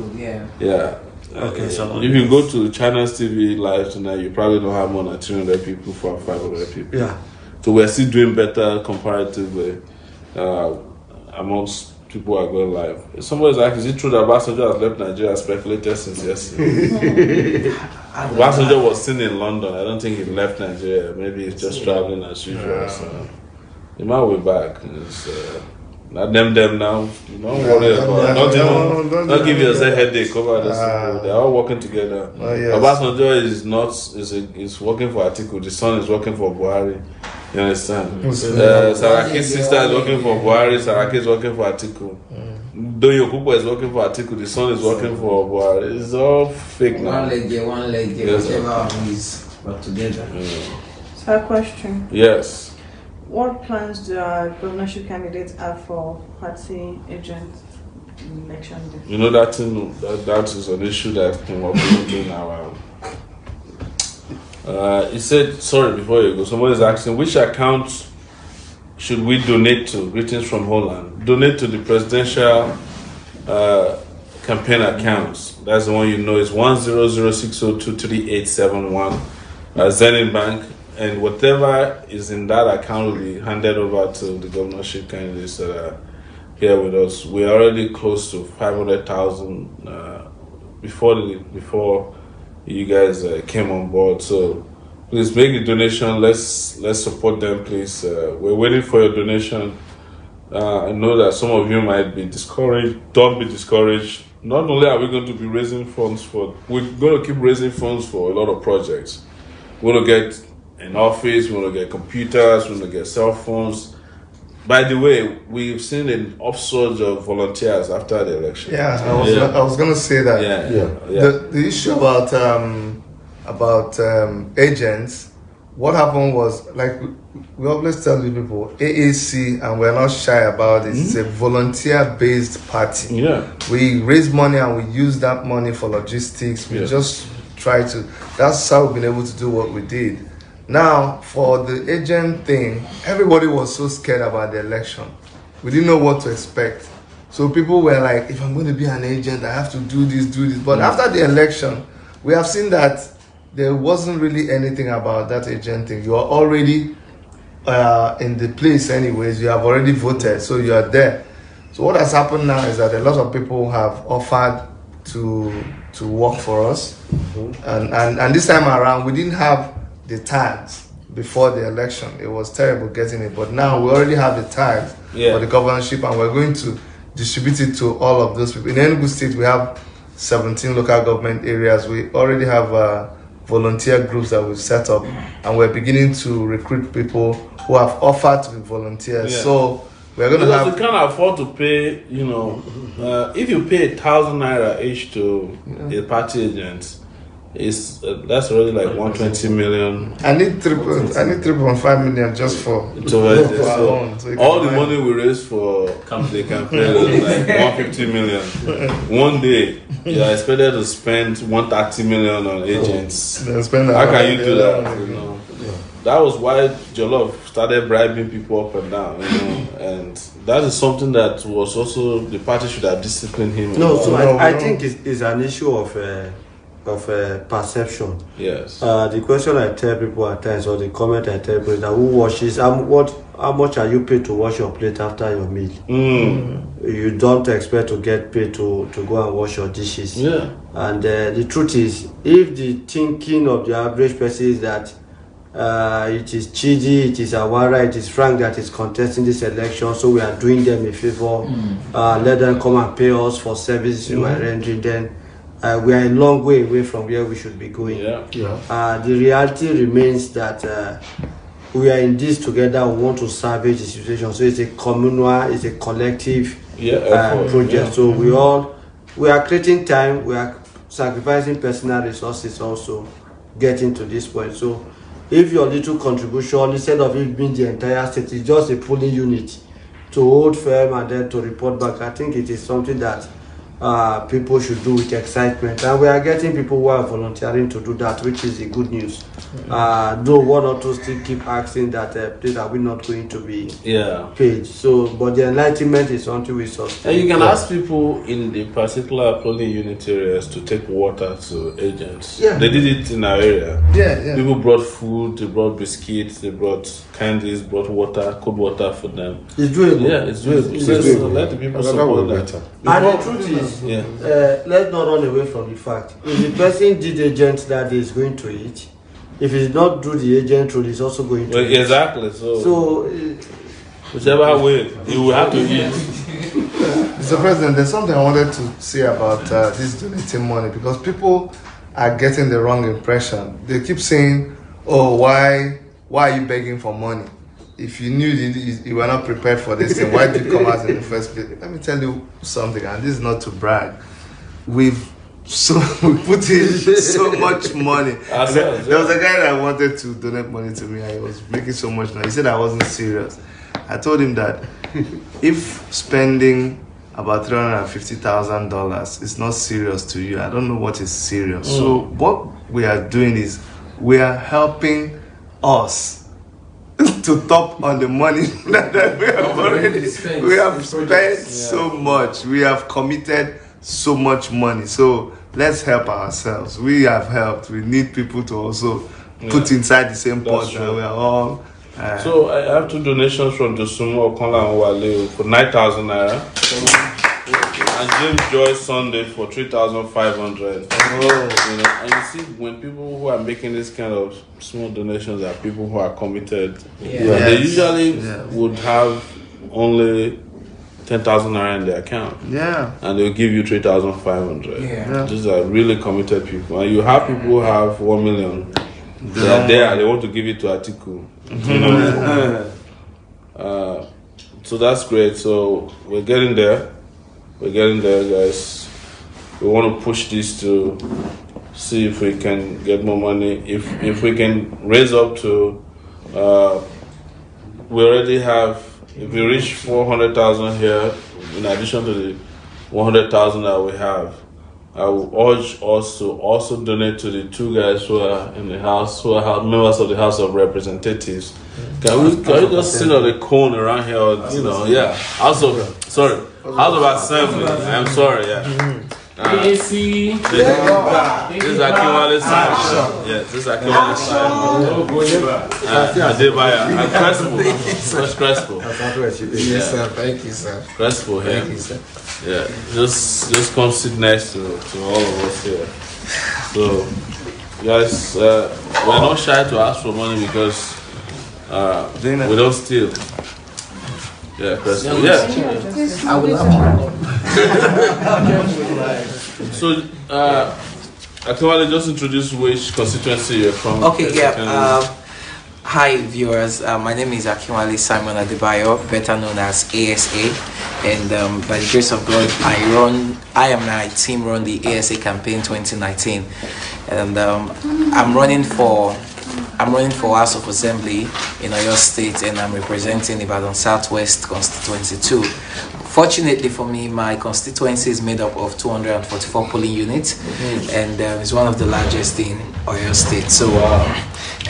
[SPEAKER 2] so if you go to China's TV live tonight, you probably don't have more than 300 people for 500 people. So we're still doing better comparatively amongst people who are going live. Somebody's like, is it true that Obasanjo has left Nigeria? Speculated since yesterday. Obasanjo was seen in London. I don't think he left Nigeria. Maybe he's just traveling as usual. So he might be back. Not them now. Don't worry about it. Don't give yourself a headache over this. They're all working together. Obasanjo is working for Atiku. The son is working for Buhari. You understand? Saraki's sister is working for Buhari. Saraki is working for Atiku. Doyo Kupo is working for Atiku. The son is working for Buhari. It's all fake now.
[SPEAKER 10] One leg, whatever is but together.
[SPEAKER 6] So a question.
[SPEAKER 2] Yes.
[SPEAKER 6] What plans do our governorship candidates have for party agent election day?
[SPEAKER 2] You know that is an issue that came up in our. He said, sorry, before you go, someone is asking which account should we donate to? Greetings from Holland. Donate to the presidential campaign accounts. That's the one you know is 10060238871. Zenith Bank. And whatever is in that account will be handed over to the governorship candidates that are here with us. We are already close to 500,000 before you guys came on board. So please make a donation. Let's support them, please. We're waiting for your donation. I know that some of you might be discouraged. Don't be discouraged. Not only are we going to be raising funds we're going to keep raising funds for a lot of projects. We're going to get an office, we want to get computers, we want to get cell phones. By the way, we've seen an upsurge of volunteers after the election.
[SPEAKER 1] I was going to say that. The issue about agents, what happened was, like we always tell you people, AAC, and we're not shy about it, it's a volunteer-based party. We raise money and we use that money for logistics. We just try to, that's how we've been able to do what we did. Now, for the agent thing, everybody was so scared about the election. We didn't know what to expect. So people were like, if I'm going to be an agent, I have to do this. But after the election, we have seen that there wasn't really anything about that agent thing. You are already in the place anyways. You have already voted, so you are there. So what has happened now is that a lot of people have offered to work for us. And this time around, we didn't have the tags before the election. It was terrible getting it, but now we already have the tags for the governorship, and we're going to distribute it to all of those people. In Enugu State, we have 17 local government areas. We already have volunteer groups that we've set up, and we're beginning to recruit people who have offered to be volunteers. So we're going to have.
[SPEAKER 2] You can't afford to pay. If you pay 1,000 naira each to a party agent, that's already like 120 million.
[SPEAKER 1] I need 3.5 million just for our own. So
[SPEAKER 2] all the money we raise for the campaign is like 150 million. One day, you are expected to spend 130 million on agents. How can you do that? That was why Jollof started bribing people up and down, and that is something that was also the party should have disciplined him.
[SPEAKER 3] I think it's an issue of perception.
[SPEAKER 2] Yes.
[SPEAKER 3] The question I tell people at times, or the comment I tell people, is that who washes? How much are you paid to wash your plate after your meal? You don't expect to get paid to go and wash your dishes. And the truth is, if the thinking of the average person is that it is Chidi, it is Awara, it is Frank that is contesting this election, so we are doing them a favor, let them come and pay us for services we are rendering, then we are a long way away from where we should be going. The reality remains that we are in this together. We want to salvage the situation. So it's a communal, it's a collective project. So we are creating time. We are sacrificing personal resources also getting to this point. So if your little contribution, instead of it being the entire state, is just a polling unit to hold firm and then to report back, I think it is something that people should do with excitement, and we are getting people who are volunteering to do that, which is the good news. Though one or two still keep asking that please, are we not going to be paid? So, but the enlightenment is something we sustain.
[SPEAKER 2] And you can ask people in the particular polling unit areas to take water to agents. They did it in our area. People brought food, they brought biscuits, they brought candies, brought water, cold water for them.
[SPEAKER 3] It's doable.
[SPEAKER 2] It's doable. So let the people support that.
[SPEAKER 3] And the truth is, let's not run away from the fact. If the person did agent that day is going to eat, if it's not do the agent role, he's also going to eat.
[SPEAKER 2] Exactly. So whichever way, you will have to eat.
[SPEAKER 1] Mr. President, there's something I wanted to say about this donating money, because people are getting the wrong impression. They keep saying, oh, why are you begging for money? If you knew you were not prepared for this thing, why did you come out in the first place? Let me tell you something, and this is not to brag. We put in so much money. There was a guy that wanted to donate money to me, and he was making so much noise. He said I wasn't serious. I told him that if spending about $350,000 is not serious to you, I don't know what is serious. So what we are doing is we are helping us to top on the money that we have already spent. We have spent so much. We have committed so much money. So let's help ourselves. We have helped. We need people to also put inside the same pot that we are all.
[SPEAKER 2] So I have 2 donations from Dosumo Okola and Wale for 9,000 naira. And James Joyce Sunday for 3,500. And you see, when people who are making this kind of small donations are people who are committed, they usually would have only 10,000 naira in their account. And they'll give you 3,500. These are really committed people. And you have people who have 1 million. They are there. They want to give it to Atiku. So that's great. So we're getting there. We're getting there, guys. We want to push this to see if we can get more money. If we can raise up to, we already have. If we reach 400,000 here, in addition to the 100,000 that we have, I will urge us to also donate to the 2 guys who are in the House, who are members of the House of Representatives. Can we just sit on the cone around here? House of Assembly. I'm sorry, this is Akinwale Simon. This is Akinwale Simon. Adebaya and Crespo.
[SPEAKER 10] Yes, sir. Thank you, sir.
[SPEAKER 2] Crespo here.
[SPEAKER 10] Thank you, sir.
[SPEAKER 2] Just come sit next to all of us here. So, guys, we're not shy to ask for money because we don't steal. Crespo.
[SPEAKER 10] I will
[SPEAKER 2] So, Akinwale, just introduce which constituency you're from.
[SPEAKER 11] Hi viewers, my name is Akinwale Simon Adebayo, better known as ASA, and by the grace of God, I and my team run the ASA campaign 2019, and I'm running for House of Assembly in Oyo State, and I'm representing Ibadan Southwest Constituency 2. Fortunately for me, my constituency is made up of 244 polling units, and it's one of the largest in Oyo State. So,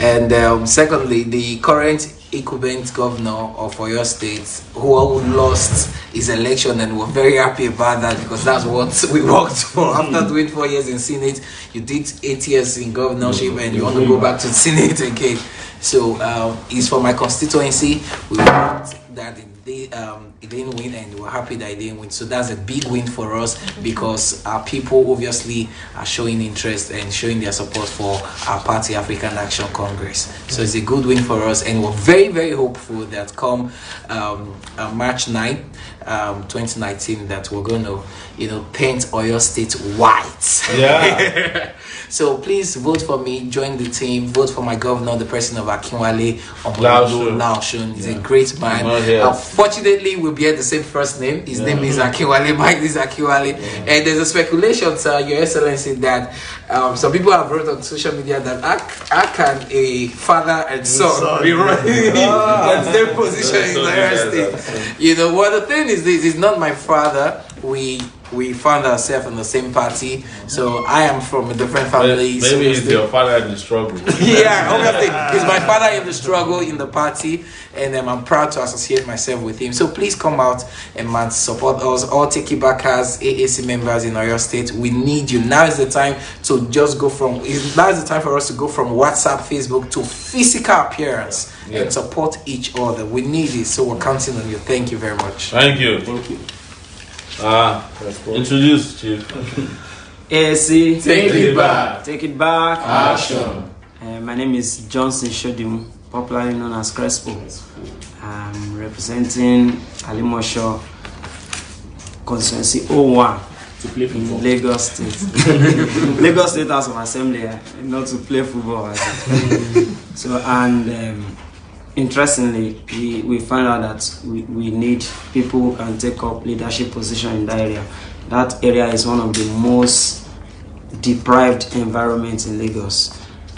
[SPEAKER 11] and secondly, the current incumbent governor of Oyo State, who lost his election, and we're very happy about that because that's what we worked for. After doing 4 years in Senate, you did 8 years in governorship, and you want to go back to the Senate again. So, it's for my constituency. We want that in it didn't win, and we're happy that it didn't win. So that's a big win for us, because our people obviously are showing interest and showing their support for our party, African Action Congress. So it's a good win for us, and we're very, very hopeful that come March 9th, 2019, that we're going to, paint Oyo State white. Yeah. So please vote for me, join the team, vote for my governor, the president of Akinwale, Omoyele. He's a great man. Unfortunately, we'll bear the same first name. His name is Akinwale, mine is Akinwale. And there's a speculation, sir, Your Excellency, that some people have wrote on social media that how can a father and son be running in the same position in Oyo State? Well, the thing is this, he's not my father. We found ourselves in the same party, so I am from a different family.
[SPEAKER 2] Maybe he's your father in the struggle.
[SPEAKER 11] Yeah, obviously, he's my father in the struggle in the party, and I'm proud to associate myself with him. So please come out and support us, all Take It Backers, AAC members in Oyo State. We need you. Now is the time to just go from. Now is the time for us to go from WhatsApp, Facebook to physical appearance and support each other. We need it, so we're counting on you. Thank you very much.
[SPEAKER 2] Thank you.
[SPEAKER 10] Thank you.
[SPEAKER 2] Introduce, Chief.
[SPEAKER 10] ASC,
[SPEAKER 2] Take It Back.
[SPEAKER 10] Take It Back.
[SPEAKER 2] Action.
[SPEAKER 10] My name is Johnson Shodim, popularly known as Crespo. I'm representing Alimosho constituency 01 in Lagos State. Lagos State House of Assembly, not to play football. So, and interestingly, we found out that we need people who can take up leadership position in that area. That area is one of the most deprived environments in Lagos.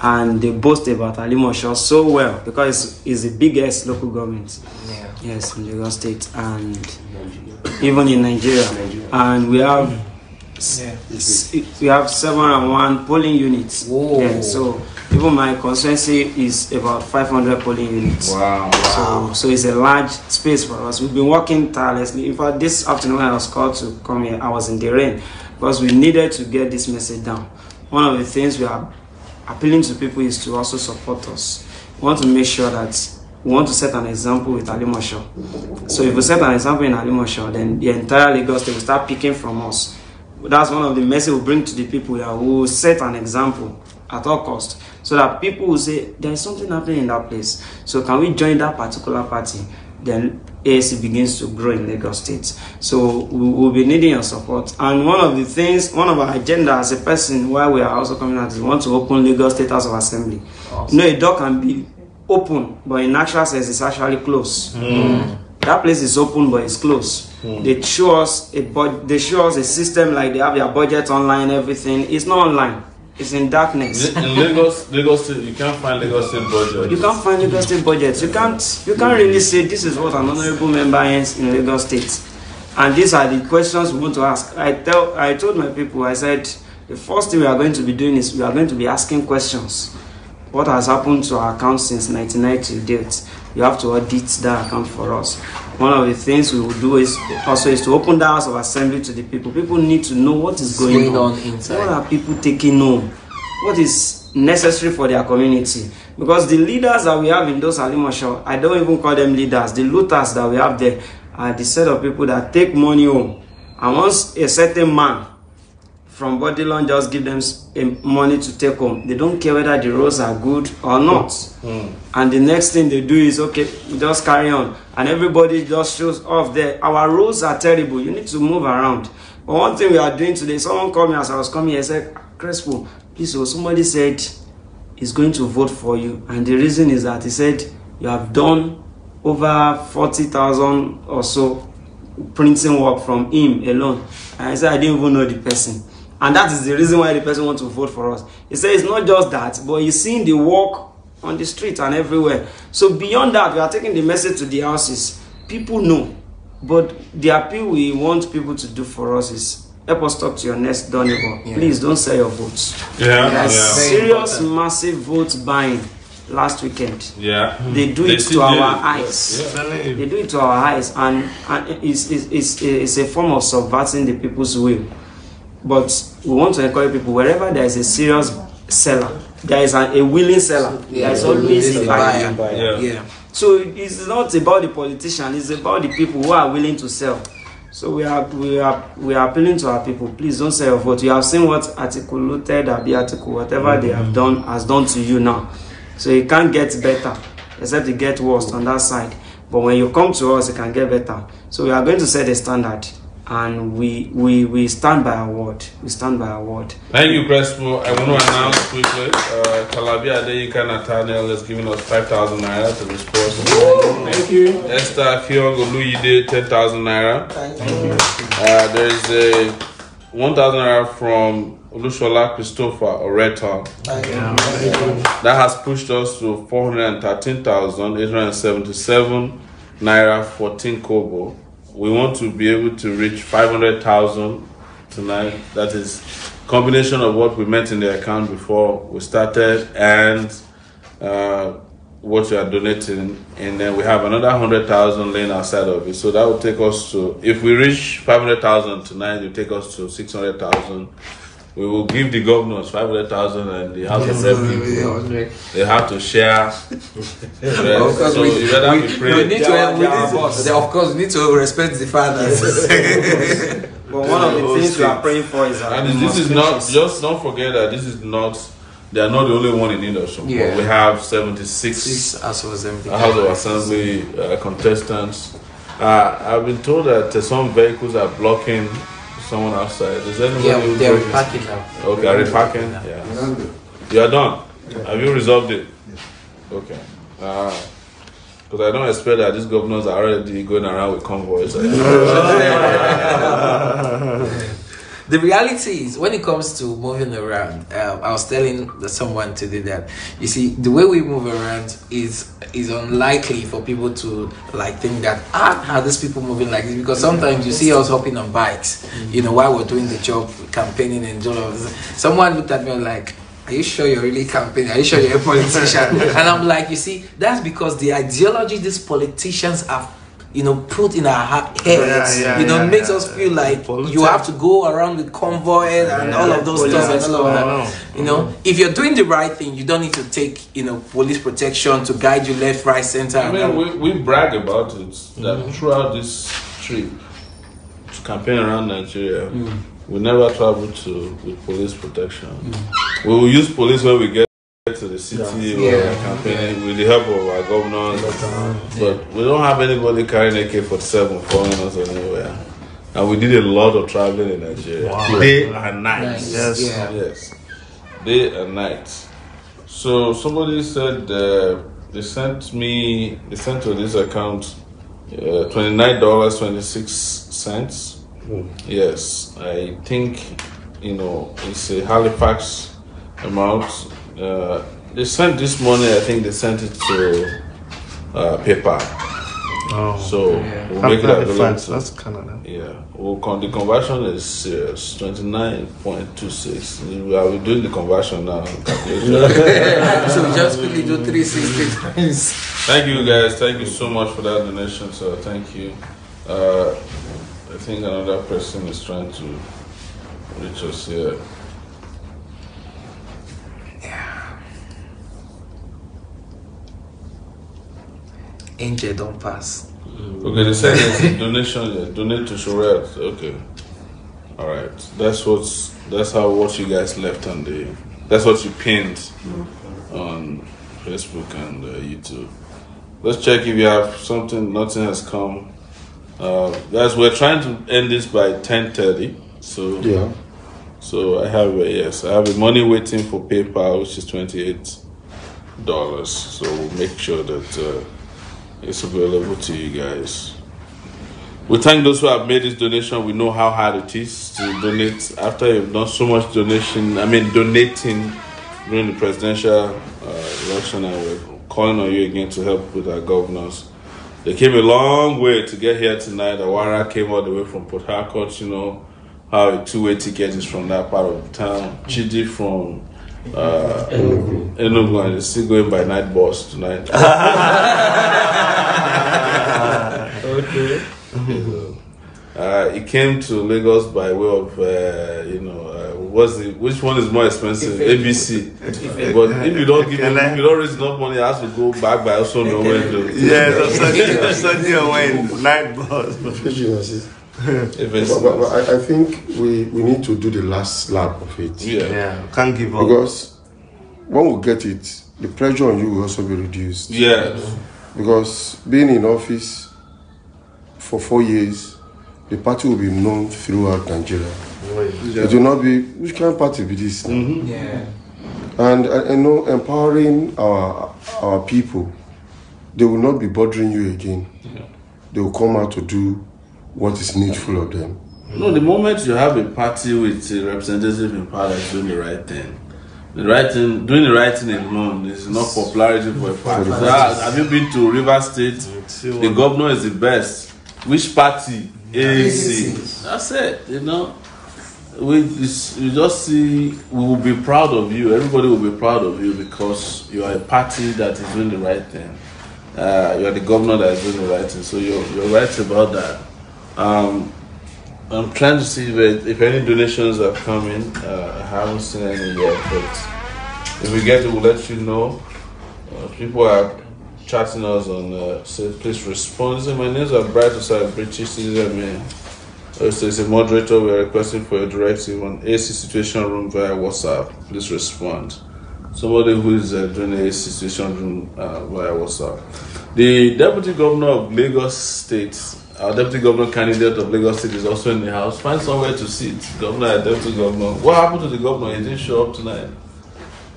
[SPEAKER 10] And they boast about Alimosho so well because it's the biggest local government. Yeah. Yes, in Lagos State and even in Nigeria. And we have 701 polling units. Yeah, so even my constituency is about 500 polling units. Wow. So it's a large space for us. We've been working tirelessly. In fact, this afternoon when I was called to come here, I was in the rain because we needed to get this message down. One of the things we are appealing to people is to also support us. We want to make sure that we want to set an example with Alimosho. So if we set an example in Alimosho, then the entire Lagos State will start picking from us. That's one of the messages we bring to the people, that we will set an example at all costs, so that people will say there is something happening in that place. So can we join that particular party? Then AAC begins to grow in Lagos State. So we will be needing your support. And one of the things, one of our agenda as a person, why we are also coming out, is we want to open Lagos State House of Assembly. Awesome. A door can be open, but in actual sense, it's actually closed. That place is open, but it's closed. They show us a system like they have their budget online, everything. It's not online. It's in darkness.
[SPEAKER 2] In Lagos State, you can't find Lagos State budget.
[SPEAKER 10] You can't find Lagos State budgets. You can't really say this is what an honorable member earns in Lagos State. And these are the questions we want to ask. I told my people, I said, the first thing we are going to be doing is we are going to be asking questions. What has happened to our account since 1990 to date? You have to audit that account for us. One of the things we will do is to open the House of Assembly to the people. People need to know what is going on inside. What are people taking home? What is necessary for their community? Because the leaders that we have in those Alimosho, I don't even call them leaders. The looters that we have there are the set of people that take money home. And once a certain man from Bodilon just give them money to take home, they don't care whether the roads are good or not. And the next thing they do is, okay, we just carry on. And everybody just shows off there. Our roads are terrible. You need to move around. But one thing we are doing today, someone called me as I was coming here and said, Crespo, please, so somebody said he's going to vote for you. And the reason is that he said you have done over 40,000 or so printing work from him alone. And I said, I didn't even know the person. And that is the reason why the person wants to vote for us. He said it's not just that, but he's seeing the work on the street and everywhere. So beyond that, we are taking the message to the houses. People know. But the appeal we want people to do for us is help us talk to your next door neighbor. Please don't sell your votes. There's serious, massive vote buying last weekend. They do it to our eyes. They do it to our eyes, and it's a form of subverting the people's will. But we want to encourage people, wherever there is a serious seller, there is a willing seller. There is always a buyer. So it's not about the politician, it's about the people who are willing to sell. So we are appealing to our people. Please don't sell your vote. You have seen what article looted, article, whatever they have done has done to you now. So it can't get better, except it get worse on that side. But when you come to us, it can get better. So we are going to set a standard, and we stand by our word. We stand by our word.
[SPEAKER 2] Thank you, Crespo. I want to announce quickly, Calabia Adeyika Nathaniel has given us 5,000 naira to this person.
[SPEAKER 5] Thank you.
[SPEAKER 2] Esther Kiongo Luyide 10,000 naira.
[SPEAKER 5] Thank you.
[SPEAKER 2] There is a 1,000 naira from Olushola Christopher Oreta. That has pushed us to 413,877 naira 14 kobo. We want to be able to reach 500,000 tonight. That is combination of what we met in the account before we started and what you are donating, and then we have another 100,000 laying outside of it. So that will take us to, if we reach 500,000 tonight, it will take us to 600,000. We will give the governors 500,000 and the House of Rep people, they have to share. So you better be praying.
[SPEAKER 11] Of course, we need to respect the fathers.
[SPEAKER 10] But one of the things we are praying for is
[SPEAKER 2] and this is not, just don't forget that this is not, they are not the only one in industry. Yeah. We have 76 House of Assembly contestants. I've been told that some vehicles are blocking someone outside. Is there anybody
[SPEAKER 11] they're repacking now.
[SPEAKER 2] Okay, are repacking? Yeah. You are done? Yeah. Have you resolved it? Yeah. Okay. Because I don't expect that these governors are already going around with convoys.
[SPEAKER 11] The reality is, when it comes to moving around, I was telling someone today that, you see, the way we move around is unlikely for people to like think that, how these people moving like this, because sometimes you see us hopping on bikes, you know, while we're doing the job, campaigning and all of this. Someone looked at me like, are you sure you're really campaigning? Are you sure you're a politician? And I'm like, you see, that's because the ideology these politicians have, you know, put in our heads, makes us feel like you have to go around with convoys and all of those stuff and all of that. You know, if you're doing the right thing, you don't need to take, you know, police protection to guide you left, right, center.
[SPEAKER 2] I mean, we brag about it that throughout this trip to campaign around Nigeria, we never travel with police protection. We will use police when we get to the city or campaigning with the help of our governors, but we don't have anybody carrying AK-47 following us anywhere. And we did a lot of traveling in Nigeria, day and night. Yes, day and night. So somebody said they sent to this account $29.26. Yes, I think, you know, it's a Halifax amount. They sent this money, I think they sent it to PayPal. So we'll make it available.
[SPEAKER 1] That's Canada.
[SPEAKER 2] Yeah, the conversion is serious, 29.26. We're doing the conversion now.
[SPEAKER 11] So we just quickly do 360 times.
[SPEAKER 2] Thank you guys. Thank you so much for that donation. So thank you. I think another person is trying to reach us here.
[SPEAKER 11] Angel don't pass.
[SPEAKER 2] Okay, the second donation, donate to Sowore. Okay, all right. That's what you guys left on that's what you pinned on Facebook and YouTube. Let's check if you have something. Nothing has come. Guys, we're trying to end this by 10:30. So yeah. So I have I have a money waiting for PayPal, which is $28. So we'll make sure that it's available to you guys. We thank those who have made this donation. We know how hard it is to donate after you've done so much donating during the presidential election, and we're calling on you again to help with our governors. They came a long way to get here tonight. Awara came all the way from Port Harcourt. You know how a two-way ticket is from that part of the town. Chidi from Enugu, and is still going by night bus tonight. Okay. He came to Lagos by way of which one is more expensive? ABC. But if you don't raise enough money, it has to go back by also no window.
[SPEAKER 1] Yes, Sunday when night bus.
[SPEAKER 4] But I think we need to do the last lap of it.
[SPEAKER 1] Yeah, can't give up.
[SPEAKER 4] Because when we get it, the pressure on you will also be reduced.
[SPEAKER 2] Yeah.
[SPEAKER 4] Because being in office for 4 years, the party will be known throughout Nigeria. It will not be, which kind of party be this?
[SPEAKER 11] Yeah.
[SPEAKER 4] And I know empowering our people, they will not be bothering you again.
[SPEAKER 2] Yeah.
[SPEAKER 4] They will come out to do what is needful of them.
[SPEAKER 2] No, the moment you have a party with a representative in power that's doing the right thing, doing the right thing alone is not popularity for a party. Have you been to River State? The governor is the best. Which party? ANC. That's it. You know, you just see. We will be proud of you. Everybody will be proud of you because you are a party that is doing the right thing. You are the governor that is doing the right thing. So you're right about that. I'm trying to see if any donations are coming. I haven't seen any yet, but if we get it, we'll let you know. People are chatting us on say please respond. So my names are Bright Osai, British citizen man. So it's a moderator. We are requesting for a directive on AC situation room via WhatsApp. Please respond. Somebody who is doing the AC situation room via WhatsApp. The Deputy Governor of Lagos State, our Deputy Governor candidate of Lagos State is also in the house. Find somewhere to sit. Governor and Deputy Governor. What happened to the governor? He didn't show up tonight.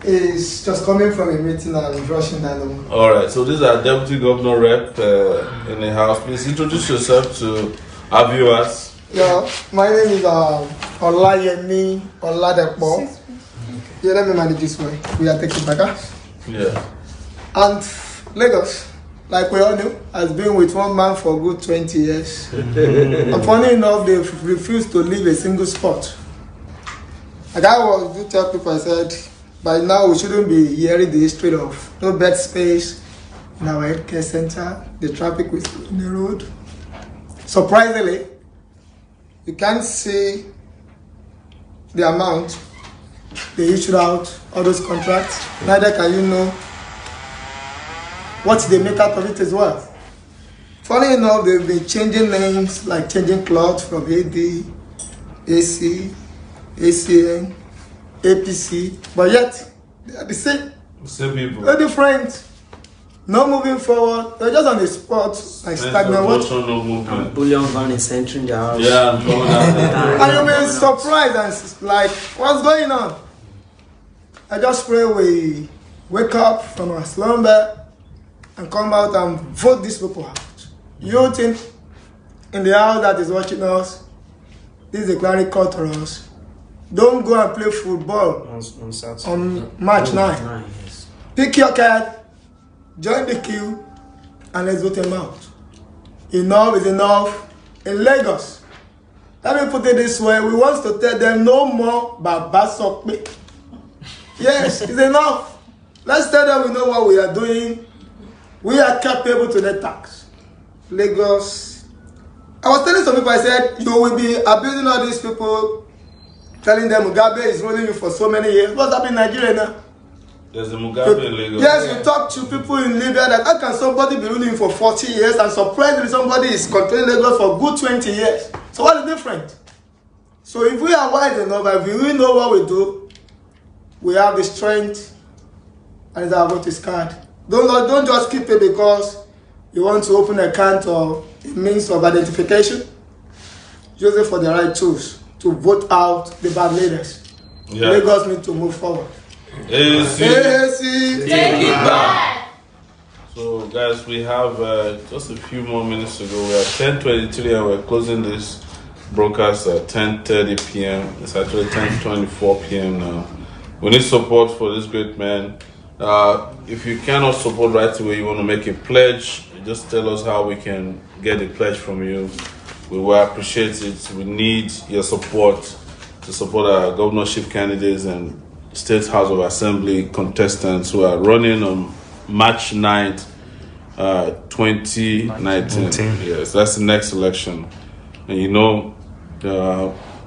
[SPEAKER 5] He's just coming from a meeting and rushing down.
[SPEAKER 2] Alright, so this is our Deputy Governor rep in the house. Please introduce yourself to our viewers.
[SPEAKER 5] Yeah, my name is Olayemi Oladepo. Yeah, let me manage this way. We are taking back.
[SPEAKER 2] Yeah.
[SPEAKER 5] And Lagos, like we all know, has been with one man for a good 20 years. And funny enough, they refused to leave a single spot. Like I was to tell people, I said, by now we shouldn't be hearing the history of no bed space in our healthcare center, the traffic in the road. Surprisingly, you can't see the amount they issued out, all those contracts. Neither can you know what they make out of it as well. Funny enough, they've been changing names, like changing cloth from AD, AC, ACN, APC, but yet they are the same.
[SPEAKER 2] Same people.
[SPEAKER 5] They're different. No moving forward. They're just on the spot, like stagnant.
[SPEAKER 2] No movement.
[SPEAKER 10] Bullion van is entering the house.
[SPEAKER 2] Yeah,
[SPEAKER 5] and you'll be surprised and like, what's going on? I just pray we wake up from our slumber and come out and vote these people out. You think in the house that is watching us, this is a clarion call to us. Don't go and play football on March 9.
[SPEAKER 10] Yes.
[SPEAKER 5] Pick your card, join the queue, and let's vote them out. Enough is enough in Lagos. Let me put it this way, we want to tell them no more Baba Sokpe. Yes, it's enough. Let's tell them we know what we are doing. We are capable to the tax. Lagos. I was telling some people, I said, you will be abusing all these people, telling them Mugabe is ruling you for so many years. What's happening in Nigeria now?
[SPEAKER 2] There's a Mugabe in Lagos.
[SPEAKER 5] Yes, you talk to people in Libya that how can somebody be ruling for 40 years and surprisingly somebody is controlling Lagos for a good 20 years. So what is different? So if we are wise enough, if we really know what we do, we have the strength and it's our voting card. Don't just keep it because you want to open an account or a means of identification. Use it for the right tools to vote out the bad leaders. Yeah. Lagos need to move forward.
[SPEAKER 2] AC.
[SPEAKER 5] Take it back.
[SPEAKER 2] So guys, we have just a few more minutes to go. We are 10:23 and we're closing this broadcast at 10:30 p.m. It's actually 10:24 p.m. now. We need support for this great man. If you cannot support right away, you want to make a pledge, just tell us how we can get a pledge from you. We will appreciate it. We need your support to support our governorship candidates and State House of Assembly contestants who are running on March 9th, 2019. Yes, that's the next election. And you know,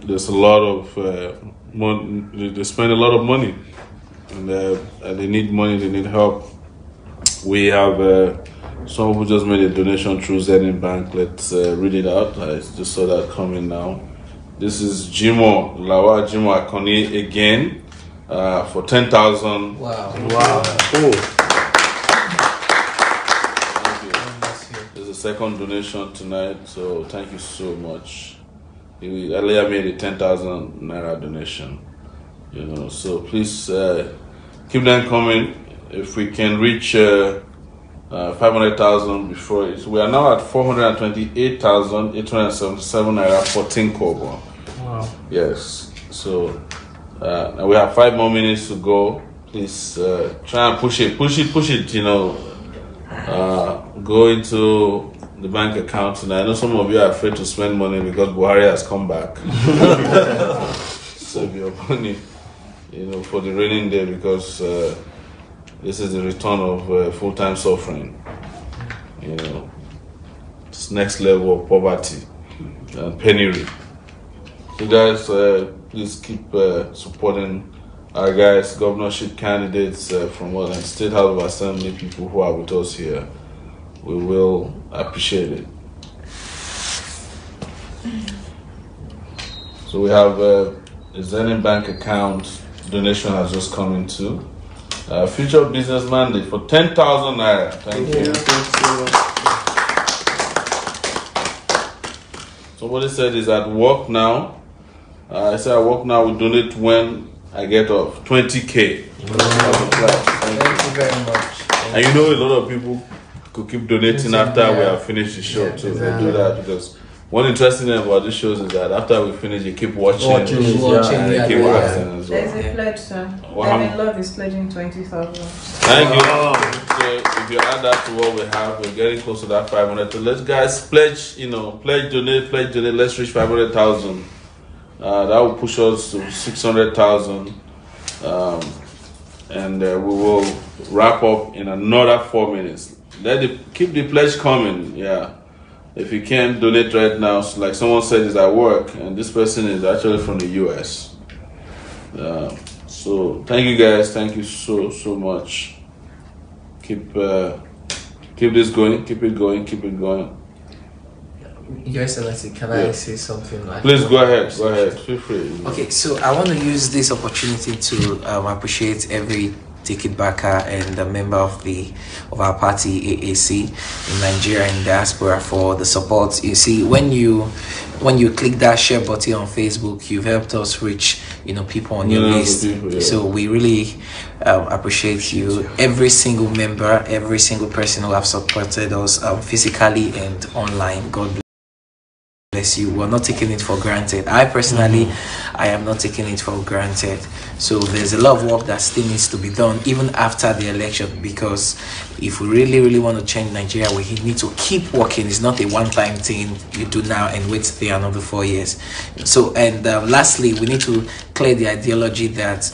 [SPEAKER 2] there's a lot of money. They spend a lot of money, and they need money. They need help. We have someone who just made a donation through Zenith Bank. Let's read it out. I just saw that coming now. This is Jimo Akoni again for 10,000.
[SPEAKER 11] Wow.
[SPEAKER 2] Oh. There's a second donation tonight, so thank you so much. He earlier made a 10,000 naira donation. So please keep them coming. If we can reach 500,000 before it, we are now at 428,877 naira 14 kobo.
[SPEAKER 11] Wow.
[SPEAKER 2] Yes. So we have 5 more minutes to go. Please try and push it. Go into the bank account. And I know some of you are afraid to spend money because Buhari has come back. Save your money, for the raining day, because this is the return of full-time suffering. It's next level of poverty and penury. So guys, please keep supporting our guys, governorship candidates from us, and State House of Assembly people who are with us here. We will appreciate it. So we have a Zenith Bank account donation has just come into. Future business mandate for 10,000 naira. Thank you. Somebody said is at work now. I said at work now, we donate when I get off 20K.
[SPEAKER 11] Thank you very much.
[SPEAKER 2] And a lot of people could keep donating after we have finished the show too. Exactly. They do that because one interesting thing about these shows is that after we finish, you keep watching and keep asking as well.
[SPEAKER 6] There's a pledge, sir. Devin Love is pledging 20,000.
[SPEAKER 2] Thank you. So if you add that to what we have, we're getting close to that 500. So let's guys pledge, pledge, donate. Let's reach 500,000. That will push us to 600,000. And we will wrap up in another 4 minutes. Keep the pledge coming. Yeah. If you can't donate right now, so like someone said, is at work, and this person is actually from the US. So thank you guys. Thank you so much. Keep this going. Keep it going. Keep it going.
[SPEAKER 11] Your Excellency, can I say something?
[SPEAKER 2] Please go ahead. Go ahead. Feel free.
[SPEAKER 11] Okay, so I want to use this opportunity to appreciate every ticket backer and a member of our party AAC in Nigeria and diaspora for the support. You see, when you click that share button on Facebook, you've helped us reach people on your list. So we really appreciate you, every single member, every single person who have supported us physically and online. God bless you. We're not taking it for granted. I personally, I am not taking it for granted. So there's a lot of work that still needs to be done even after the election, because if we really want to change Nigeria, we need to keep working. It's not a one-time thing you do now and wait till another 4 years. So, and lastly, we need to clear the ideology that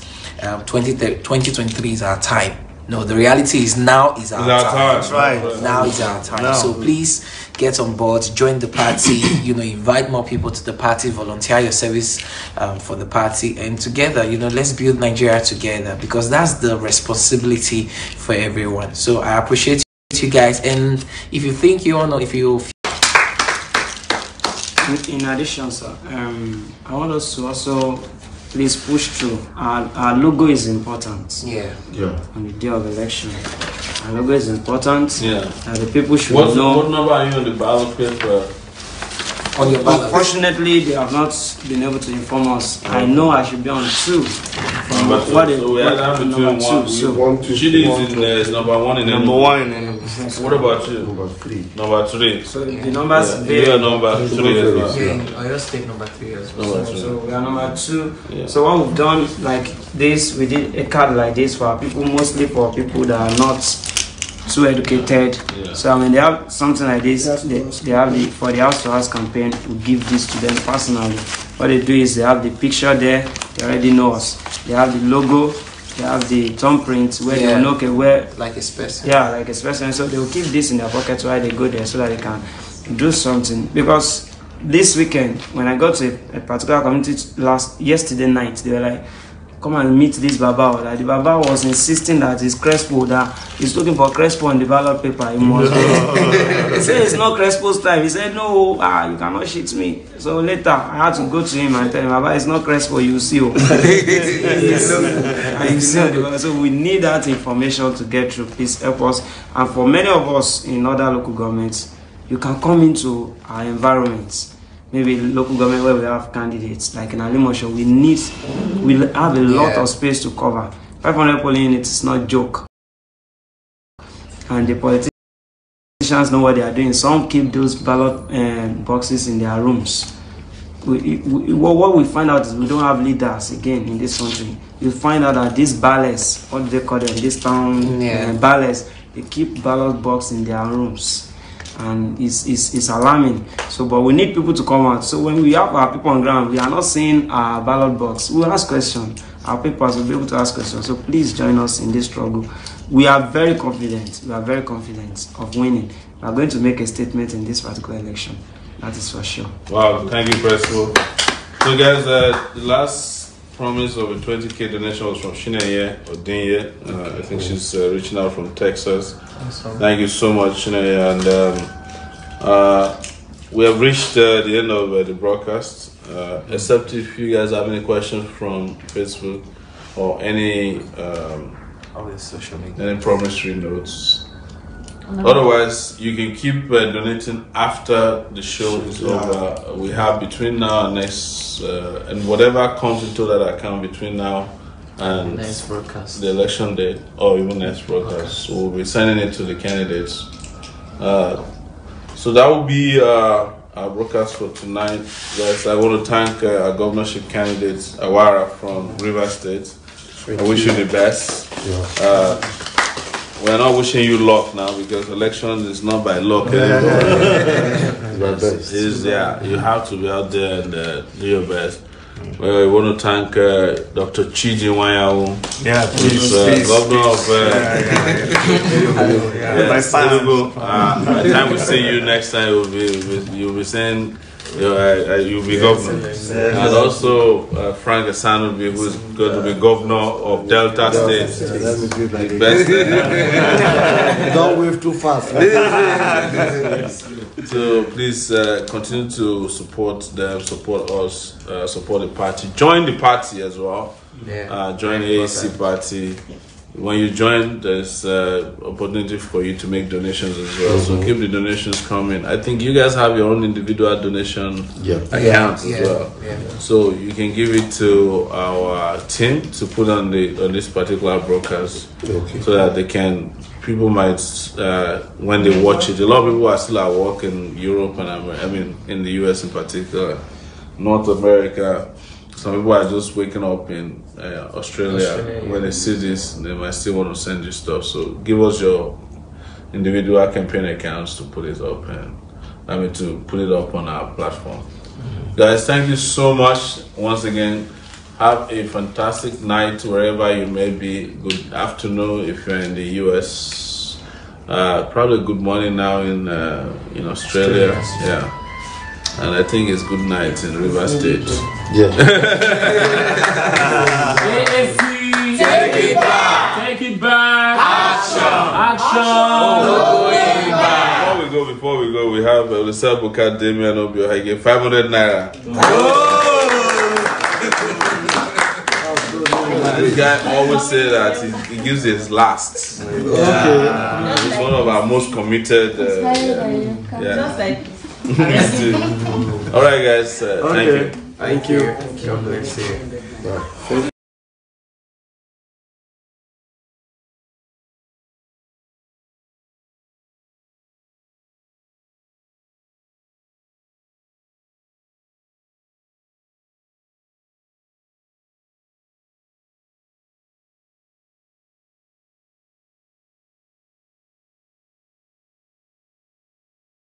[SPEAKER 11] 2023 is our time. No, the reality is now is our time.
[SPEAKER 2] That's right.
[SPEAKER 11] Now is our time. So please get on board, join the party, invite more people to the party, volunteer your service for the party, and together, let's build Nigeria together, because that's the responsibility for everyone. So I appreciate you guys, and if you think in
[SPEAKER 10] addition, sir, I want us to also please push through. Our logo is important.
[SPEAKER 11] Yeah.
[SPEAKER 10] On the day of election, our logo is important.
[SPEAKER 2] Yeah.
[SPEAKER 10] The people should know.
[SPEAKER 2] What number are you on the ballot paper?
[SPEAKER 11] On your ballot.
[SPEAKER 10] Unfortunately, they have not been able to inform us. I know I should be on 2.
[SPEAKER 2] So we are down between 1, 2. Chile is number 1 in
[SPEAKER 1] number 1 in
[SPEAKER 2] What about you?
[SPEAKER 4] Number 3.
[SPEAKER 2] Number 3.
[SPEAKER 10] So the numbers
[SPEAKER 2] are number 3 as well.
[SPEAKER 11] Oyo State number 3 as well.
[SPEAKER 10] So we are number 2. Yeah. So what we've done like this, we did a card like this for our people, mostly for people that are not too educated.
[SPEAKER 2] Yeah.
[SPEAKER 10] So they have something like this. They have for the House to House campaign. We give this to them personally. What they do is they have the picture there. They already know us. They have the logo. They have the thumbprint where they know where
[SPEAKER 11] like a specimen.
[SPEAKER 10] Yeah, like a specimen. So they will keep this in their pocket while they go there, so that they can do something. Because this weekend, when I got to a particular community yesterday night, they were like, come and meet this Baba. That the Baba was insisting that his Crespo, that he's looking for Crespo on the ballot paper. He must. He said it's not Crespo's time. He said, no, you cannot shit me. So later, I had to go to him and tell him, Baba, it's not Crespo, you see. So we need that information to get through. Please help us. And for many of us in other local governments, you can come into our environments. Maybe local government where we have candidates, like in Alimosho, we have a lot of space to cover. 500 polling units is not a joke. And the politicians know what they are doing. Some keep those ballot boxes in their rooms. What we find out is we don't have leaders again in this country. You find out that these ballets, what do they call them, this town ballets, they keep ballot box in their rooms. And it's alarming. So, but we need people to come out. So when we have our people on ground, we are not seeing our ballot box. We will ask questions. Our papers will be able to ask questions. So please join us in this struggle. We are very confident. We are very confident of winning. We are going to make a statement in this particular election. That is for sure.
[SPEAKER 2] Wow, thank you, Presto. So guys, the last promise of a 20K donation was from Chineye Odinye. I think she's reaching out from Texas. Thank you so much, Chineye. And we have reached the end of the broadcast. Except if you guys have any questions from Facebook or any social media, any promissory notes. Otherwise, you can keep donating after the show is over. We have between now and next, and whatever comes into that account between now and
[SPEAKER 11] next broadcast,
[SPEAKER 2] the election date, or even next broadcast. So we'll be sending it to the candidates. So that will be our broadcast for tonight, guys. I want to thank our governorship candidate Awara from River State. I wish you the best. We're not wishing you luck now because election is not by luck anymore. You have to be out there and do your best. Well, I want to thank Dr. Chiji Wanyawu, who's governor of by the time we see you next time, you'll be saying you'll be governor. And also Frank Asanobi, who's going to be governor of Delta State. The best.
[SPEAKER 3] Don't wave too fast.
[SPEAKER 2] So please continue to support them, support us, support the party. Join the party as well. Join the AAC party. When you join, there's opportunity for you to make donations as well. So keep the donations coming. I think you guys have your own individual donation accounts as well. So you can give it to our team to put on this particular broadcast, so that people might when they watch it. A lot of people are still at work in Europe and in the US in particular, North America. Some people are just waking up in Australia. When they see this, they might still want to send you stuff. So give us your individual campaign accounts to put it up to put it up on our platform. Guys, thank you so much once again. Have a fantastic night wherever you may be. Good afternoon if you're in the US. Probably good morning now in Australia. And I think it's good night in River State.
[SPEAKER 3] Yeah.
[SPEAKER 9] Take it back. Take it back. Action.
[SPEAKER 2] Before we go, we have Olisa Buka Damian Obio. I get 500 naira. This guy always say that he gives his last. He's one of our most committed.
[SPEAKER 6] Just like
[SPEAKER 2] all right, guys. Thank you.
[SPEAKER 11] Thank you. God bless you.